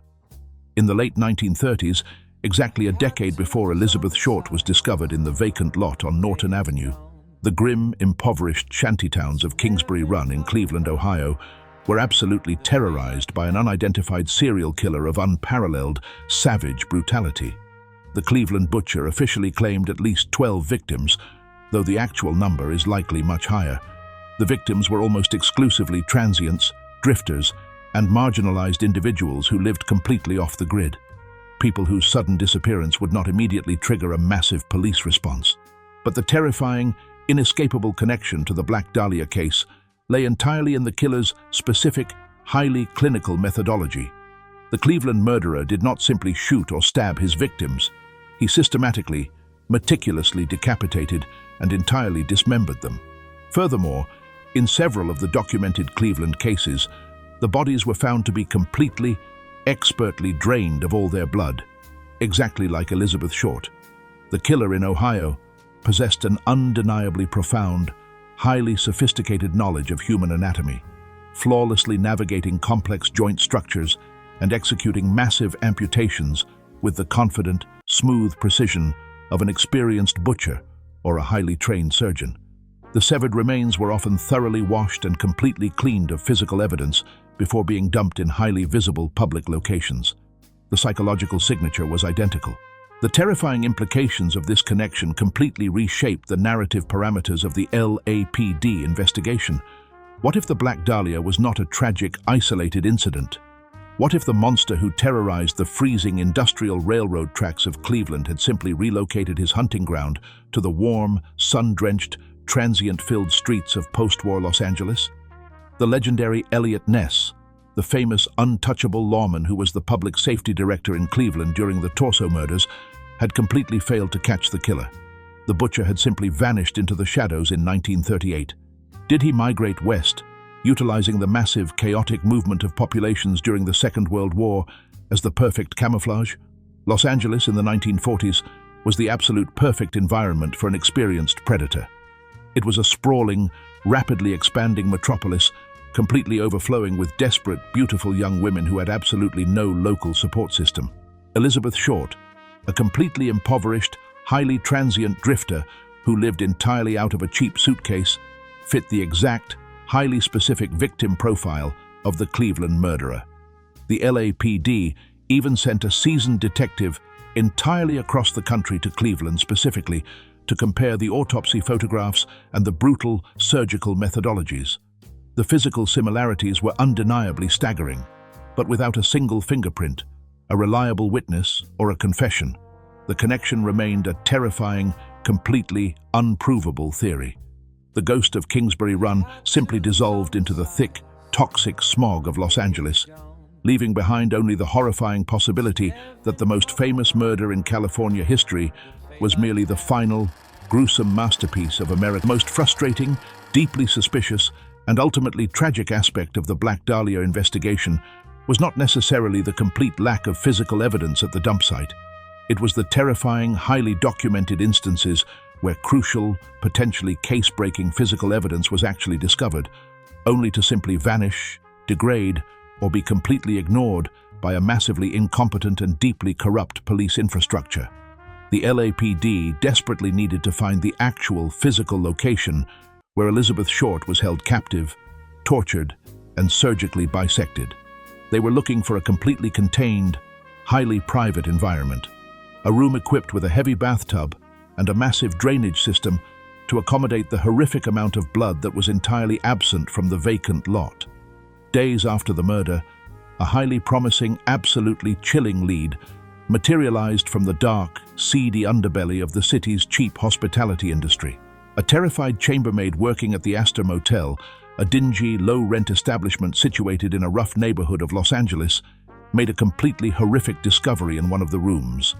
In the late 1930s, exactly a decade before Elizabeth Short was discovered in the vacant lot on Norton Avenue, the grim, impoverished shantytowns of Kingsbury Run in Cleveland, Ohio, were absolutely terrorized by an unidentified serial killer of unparalleled, savage brutality. The Cleveland butcher officially claimed at least 12 victims, though the actual number is likely much higher. The victims were almost exclusively transients, drifters, and marginalized individuals who lived completely off the grid. People whose sudden disappearance would not immediately trigger a massive police response. But the terrifying, inescapable connection to the Black Dahlia case lay entirely in the killer's specific, highly clinical methodology. The Cleveland murderer did not simply shoot or stab his victims. He systematically, meticulously decapitated and entirely dismembered them. Furthermore, in several of the documented Cleveland cases, the bodies were found to be completely, expertly drained of all their blood, exactly like Elizabeth Short. The killer in Ohio possessed an undeniably profound, highly sophisticated knowledge of human anatomy, flawlessly navigating complex joint structures and executing massive amputations with the confident, smooth precision of an experienced butcher or a highly trained surgeon. The severed remains were often thoroughly washed and completely cleaned of physical evidence before being dumped in highly visible public locations. The psychological signature was identical. The terrifying implications of this connection completely reshaped the narrative parameters of the LAPD investigation. What if the Black Dahlia was not a tragic, isolated incident? What if the monster who terrorized the freezing industrial railroad tracks of Cleveland had simply relocated his hunting ground to the warm, sun-drenched, transient-filled streets of post-war Los Angeles? The legendary Elliot Ness, the famous untouchable lawman who was the public safety director in Cleveland during the Torso murders, had completely failed to catch the killer. The butcher had simply vanished into the shadows in 1938. Did he migrate west, utilizing the massive, chaotic movement of populations during the Second World War as the perfect camouflage? Los Angeles in the 1940s was the absolute perfect environment for an experienced predator. It was a sprawling, rapidly expanding metropolis, completely overflowing with desperate, beautiful young women who had absolutely no local support system. Elizabeth Short, a completely impoverished, highly transient drifter who lived entirely out of a cheap suitcase, fit the exact, highly specific victim profile of the Cleveland murderer. The LAPD even sent a seasoned detective entirely across the country to Cleveland specifically to compare the autopsy photographs and the brutal surgical methodologies. The physical similarities were undeniably staggering, but without a single fingerprint, a reliable witness, or a confession, the connection remained a terrifying, completely unprovable theory. The ghost of Kingsbury Run simply dissolved into the thick, toxic smog of Los Angeles, leaving behind only the horrifying possibility that the most famous murder in California history was merely the final, gruesome masterpiece of America's most frustrating, deeply suspicious, and ultimately tragic aspect of the Black Dahlia investigation was not necessarily the complete lack of physical evidence at the dump site. It was the terrifying, highly documented instances where crucial, potentially case-breaking physical evidence was actually discovered, only to simply vanish, degrade, or be completely ignored by a massively incompetent and deeply corrupt police infrastructure. The LAPD desperately needed to find the actual physical location where Elizabeth Short was held captive, tortured, and surgically bisected. They were looking for a completely contained, highly private environment, a room equipped with a heavy bathtub and a massive drainage system to accommodate the horrific amount of blood that was entirely absent from the vacant lot. Days after the murder, a highly promising, absolutely chilling lead materialized from the dark, seedy underbelly of the city's cheap hospitality industry. A terrified chambermaid working at the Astor Motel, a dingy, low-rent establishment situated in a rough neighborhood of Los Angeles, made a completely horrific discovery in one of the rooms.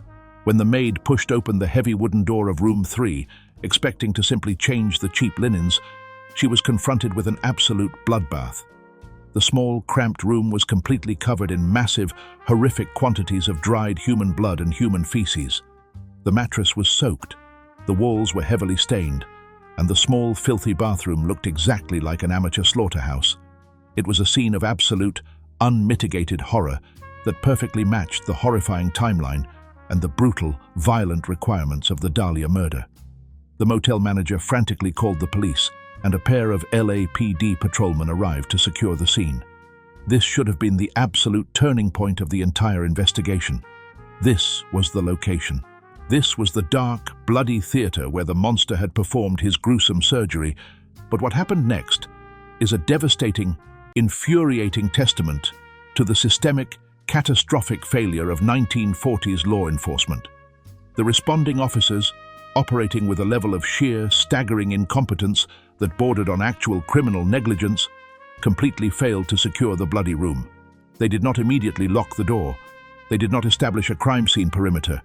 When the maid pushed open the heavy wooden door of room 3, expecting to simply change the cheap linens, she was confronted with an absolute bloodbath. The small, cramped room was completely covered in massive, horrific quantities of dried human blood and human feces. The mattress was soaked, the walls were heavily stained, and the small, filthy bathroom looked exactly like an amateur slaughterhouse. It was a scene of absolute, unmitigated horror that perfectly matched the horrifying timeline and the brutal, violent requirements of the Dahlia murder. The motel manager frantically called the police, and a pair of LAPD patrolmen arrived to secure the scene. This should have been the absolute turning point of the entire investigation. This was the location. This was the dark, bloody theater where the monster had performed his gruesome surgery. But what happened next is a devastating, infuriating testament to the systemic, catastrophic failure of 1940s law enforcement. The responding officers, operating with a level of sheer, staggering incompetence that bordered on actual criminal negligence, completely failed to secure the bloody room. They did not immediately lock the door. They did not establish a crime scene perimeter.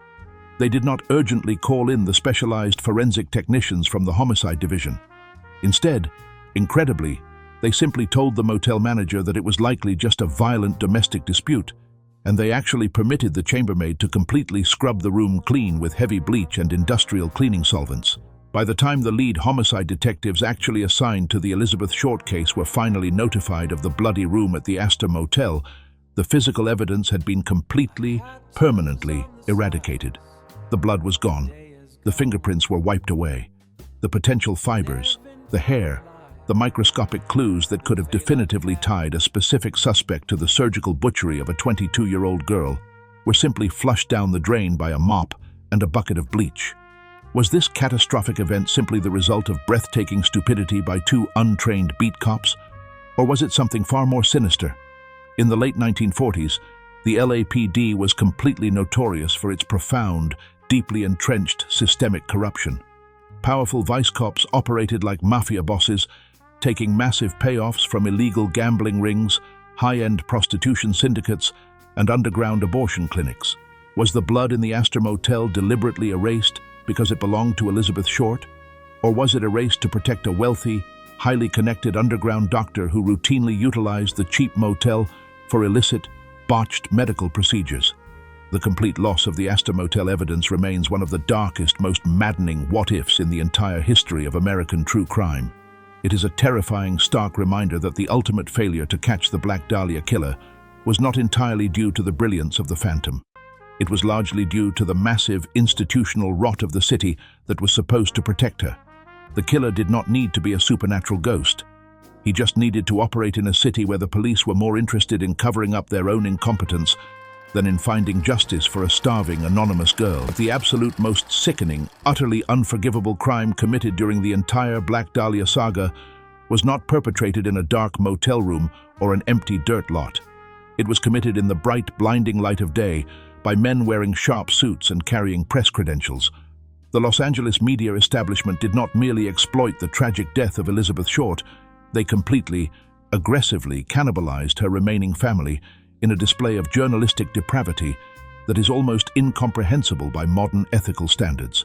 They did not urgently call in the specialized forensic technicians from the homicide division. Instead, incredibly, they simply told the motel manager that it was likely just a violent domestic dispute, and they actually permitted the chambermaid to completely scrub the room clean with heavy bleach and industrial cleaning solvents. By the time the lead homicide detectives actually assigned to the Elizabeth Short case were finally notified of the bloody room at the Astor Motel, the physical evidence had been completely, permanently eradicated. The blood was gone. The fingerprints were wiped away. The potential fibers, the hair, the microscopic clues that could have definitively tied a specific suspect to the surgical butchery of a 22-year-old girl were simply flushed down the drain by a mop and a bucket of bleach. Was this catastrophic event simply the result of breathtaking stupidity by two untrained beat cops? Or was it something far more sinister? In the late 1940s, the LAPD was completely notorious for its profound, deeply entrenched systemic corruption. Powerful vice cops operated like mafia bosses, taking massive payoffs from illegal gambling rings, high-end prostitution syndicates, and underground abortion clinics. Was the blood in the Astor Motel deliberately erased because it belonged to Elizabeth Short? Or was it erased to protect a wealthy, highly connected underground doctor who routinely utilized the cheap motel for illicit, botched medical procedures? The complete loss of the Astor Motel evidence remains one of the darkest, most maddening what-ifs in the entire history of American true crime. It is a terrifying, stark reminder that the ultimate failure to catch the Black Dahlia killer was not entirely due to the brilliance of the Phantom. It was largely due to the massive institutional rot of the city that was supposed to protect her. The killer did not need to be a supernatural ghost. He just needed to operate in a city where the police were more interested in covering up their own incompetence than in finding justice for a starving, anonymous girl. The absolute most sickening, utterly unforgivable crime committed during the entire Black Dahlia saga was not perpetrated in a dark motel room or an empty dirt lot. It was committed in the bright, blinding light of day by men wearing sharp suits and carrying press credentials. The Los Angeles media establishment did not merely exploit the tragic death of Elizabeth Short, they completely, aggressively cannibalized her remaining family in a display of journalistic depravity that is almost incomprehensible by modern ethical standards.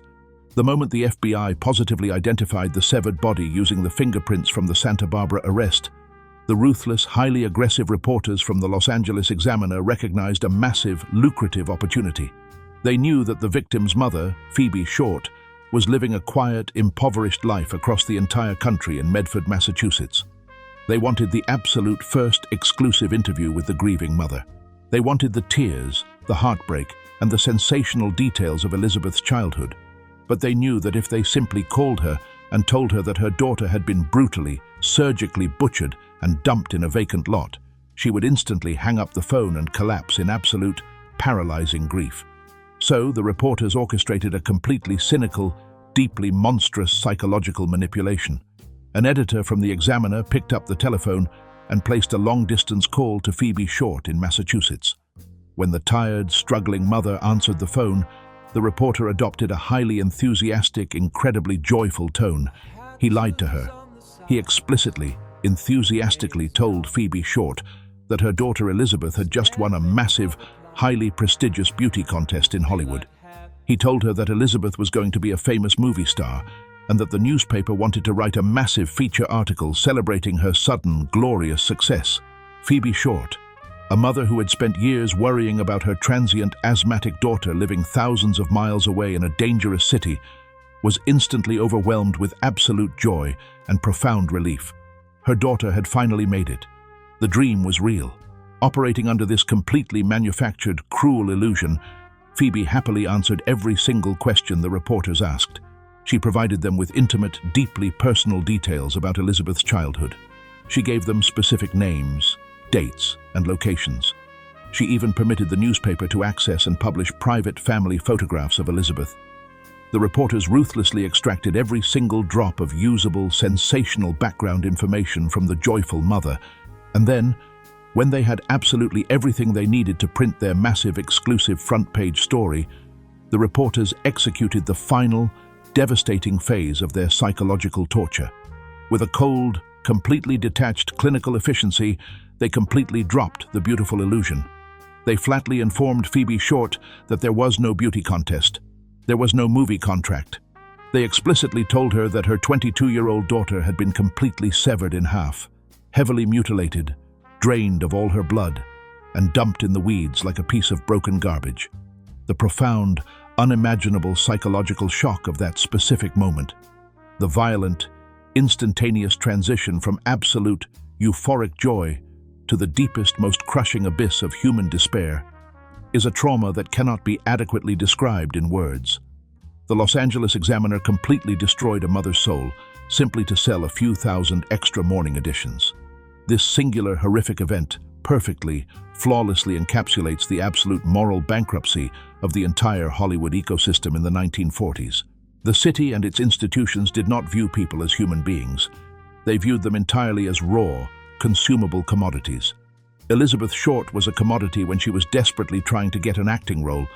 The moment the FBI positively identified the severed body using the fingerprints from the Santa Barbara arrest, the ruthless, highly aggressive reporters from the Los Angeles Examiner recognized a massive, lucrative opportunity. They knew that the victim's mother, Phoebe Short, was living a quiet, impoverished life across the entire country in Medford, Massachusetts. They wanted the absolute first exclusive interview with the grieving mother. They wanted the tears, the heartbreak, and the sensational details of Elizabeth's childhood. But they knew that if they simply called her and told her that her daughter had been brutally, surgically butchered and dumped in a vacant lot, she would instantly hang up the phone and collapse in absolute, paralyzing grief. So the reporters orchestrated a completely cynical, deeply monstrous psychological manipulation. An editor from the Examiner picked up the telephone and placed a long-distance call to Phoebe Short in Massachusetts. When the tired, struggling mother answered the phone, the reporter adopted a highly enthusiastic, incredibly joyful tone. He lied to her. He explicitly, enthusiastically told Phoebe Short that her daughter Elizabeth had just won a massive, highly prestigious beauty contest in Hollywood. He told her that Elizabeth was going to be a famous movie star and that the newspaper wanted to write a massive feature article celebrating her sudden, glorious success. Phoebe Short, a mother who had spent years worrying about her transient asthmatic daughter living thousands of miles away in a dangerous city, was instantly overwhelmed with absolute joy and profound relief. Her daughter had finally made it. The dream was real. Operating under this completely manufactured, cruel illusion, Phoebe happily answered every single question the reporters asked. She provided them with intimate, deeply personal details about Elizabeth's childhood. She gave them specific names, dates, and locations. She even permitted the newspaper to access and publish private family photographs of Elizabeth. The reporters ruthlessly extracted every single drop of usable, sensational background information from the joyful mother, and then, when they had absolutely everything they needed to print their massive exclusive front-page story, the reporters executed the final, devastating phase of their psychological torture. With a cold, completely detached clinical efficiency, They completely dropped the beautiful illusion. They flatly informed Phoebe Short that there was no beauty contest. There was no movie contract. They explicitly told her that her 22-year-old daughter had been completely severed in half, heavily mutilated, drained of all her blood, and dumped in the weeds like a piece of broken garbage. The profound, unimaginable psychological shock of that specific moment, the violent, instantaneous transition from absolute, euphoric joy to the deepest, most crushing abyss of human despair, is a trauma that cannot be adequately described in words. The Los Angeles Examiner completely destroyed a mother's soul simply to sell a few thousand extra morning editions. This singular, horrific event perfectly, flawlessly encapsulates the absolute moral bankruptcy of the entire Hollywood ecosystem in the 1940s. The city and its institutions did not view people as human beings. They viewed them entirely as raw, consumable commodities. Elizabeth Short was a commodity when she was desperately trying to get an acting role.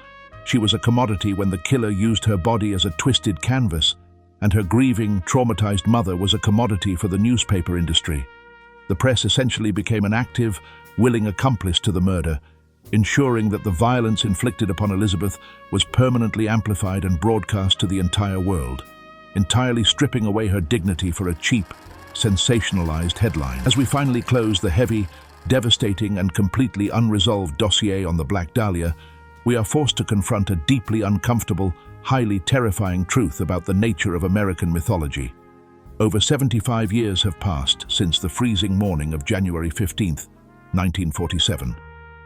She was a commodity when the killer used her body as a twisted canvas, and her grieving, traumatized mother was a commodity for the newspaper industry. The press essentially became an active, willing accomplice to the murder, ensuring that the violence inflicted upon Elizabeth was permanently amplified and broadcast to the entire world, entirely stripping away her dignity for a cheap, sensationalized headline. As we finally close the heavy, devastating and completely unresolved dossier on the Black Dahlia, we are forced to confront a deeply uncomfortable, highly terrifying truth about the nature of American mythology. Over 75 years have passed since the freezing morning of January 15th, 1947.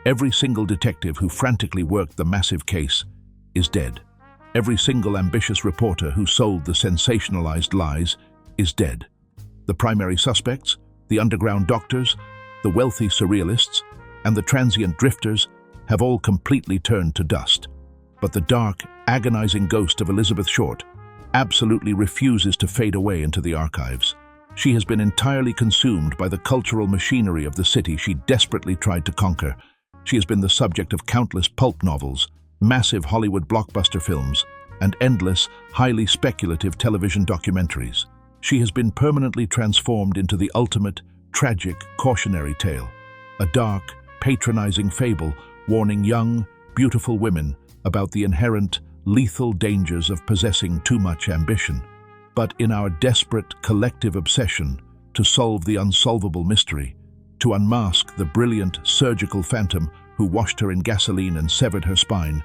Every single detective who frantically worked the massive case is dead. Every single ambitious reporter who sold the sensationalized lies is dead. The primary suspects, the underground doctors, the wealthy surrealists, and the transient drifters have all completely turned to dust. But the dark, agonizing ghost of Elizabeth Short absolutely refuses to fade away into the archives. She has been entirely consumed by the cultural machinery of the city she desperately tried to conquer. She has been the subject of countless pulp novels, massive Hollywood blockbuster films, and endless, highly speculative television documentaries. She has been permanently transformed into the ultimate, tragic, cautionary tale, a dark, patronizing fable warning young, beautiful women about the inherent, lethal dangers of possessing too much ambition. But in our desperate, collective obsession to solve the unsolvable mystery, to unmask the brilliant, surgical phantom who washed her in gasoline and severed her spine,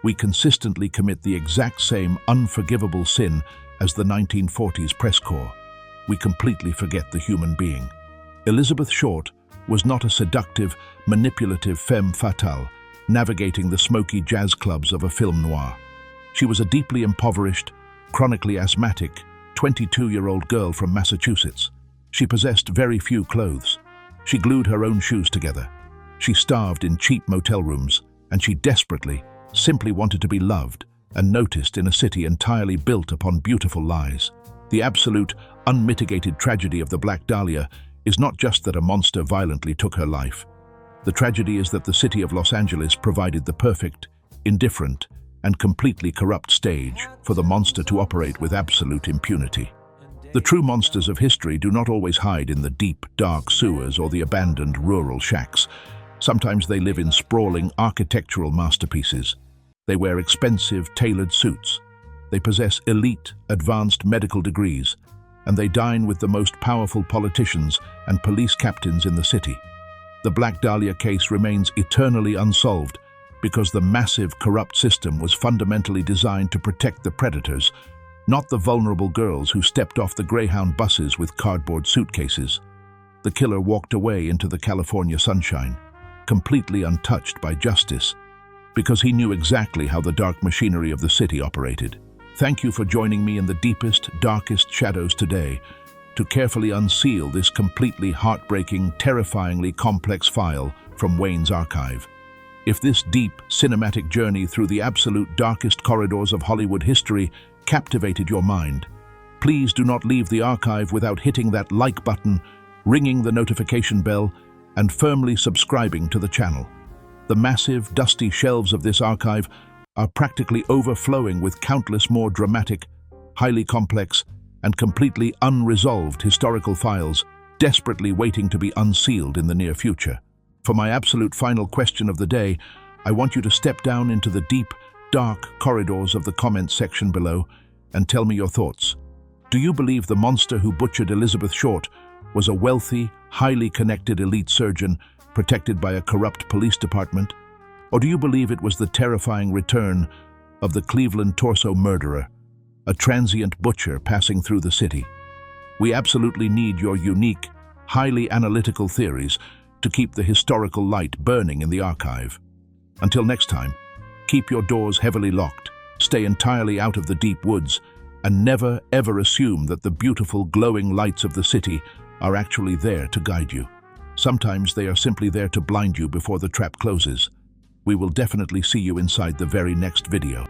we consistently commit the exact same unforgivable sin as the 1940s press corps. We completely forget the human being. Elizabeth Short was not a seductive, manipulative femme fatale navigating the smoky jazz clubs of a film noir. She was a deeply impoverished, chronically asthmatic, 22-year-old girl from Massachusetts. She possessed very few clothes. She glued her own shoes together. She starved in cheap motel rooms, and she desperately, simply wanted to be loved and noticed in a city entirely built upon beautiful lies. The absolute, unmitigated tragedy of the Black Dahlia is not just that a monster violently took her life. The tragedy is that the city of Los Angeles provided the perfect, indifferent, and completely corrupt stage for the monster to operate with absolute impunity. The true monsters of history do not always hide in the deep, dark sewers or the abandoned rural shacks. Sometimes they live in sprawling architectural masterpieces. They wear expensive, tailored suits. They possess elite, advanced medical degrees, and they dine with the most powerful politicians and police captains in the city. The Black Dahlia case remains eternally unsolved because the massive, corrupt system was fundamentally designed to protect the predators, not the vulnerable girls who stepped off the Greyhound buses with cardboard suitcases. The killer walked away into the California sunshine, completely untouched by justice, because he knew exactly how the dark machinery of the city operated. Thank you for joining me in the deepest, darkest shadows today to carefully unseal this completely heartbreaking, terrifyingly complex file from Wayne's archive. If this deep, cinematic journey through the absolute darkest corridors of Hollywood history captivated your mind, please do not leave the archive without hitting that like button, ringing the notification bell, and firmly subscribing to the channel. The massive, dusty shelves of this archive are practically overflowing with countless more dramatic, highly complex, and completely unresolved historical files desperately waiting to be unsealed in the near future. For my absolute final question of the day, I want you to step down into the deep, dark corridors of the comments section below and tell me your thoughts. Do you believe the monster who butchered Elizabeth Short was a wealthy, highly connected elite surgeon protected by a corrupt police department? Or do you believe it was the terrifying return of the Cleveland torso murderer, a transient butcher passing through the city? We absolutely need your unique, highly analytical theories to keep the historical light burning in the archive. Until next time, keep your doors heavily locked, stay entirely out of the deep woods, and never ever assume that the beautiful glowing lights of the city are actually there to guide you. Sometimes they are simply there to blind you before the trap closes. We will definitely see you inside the very next video.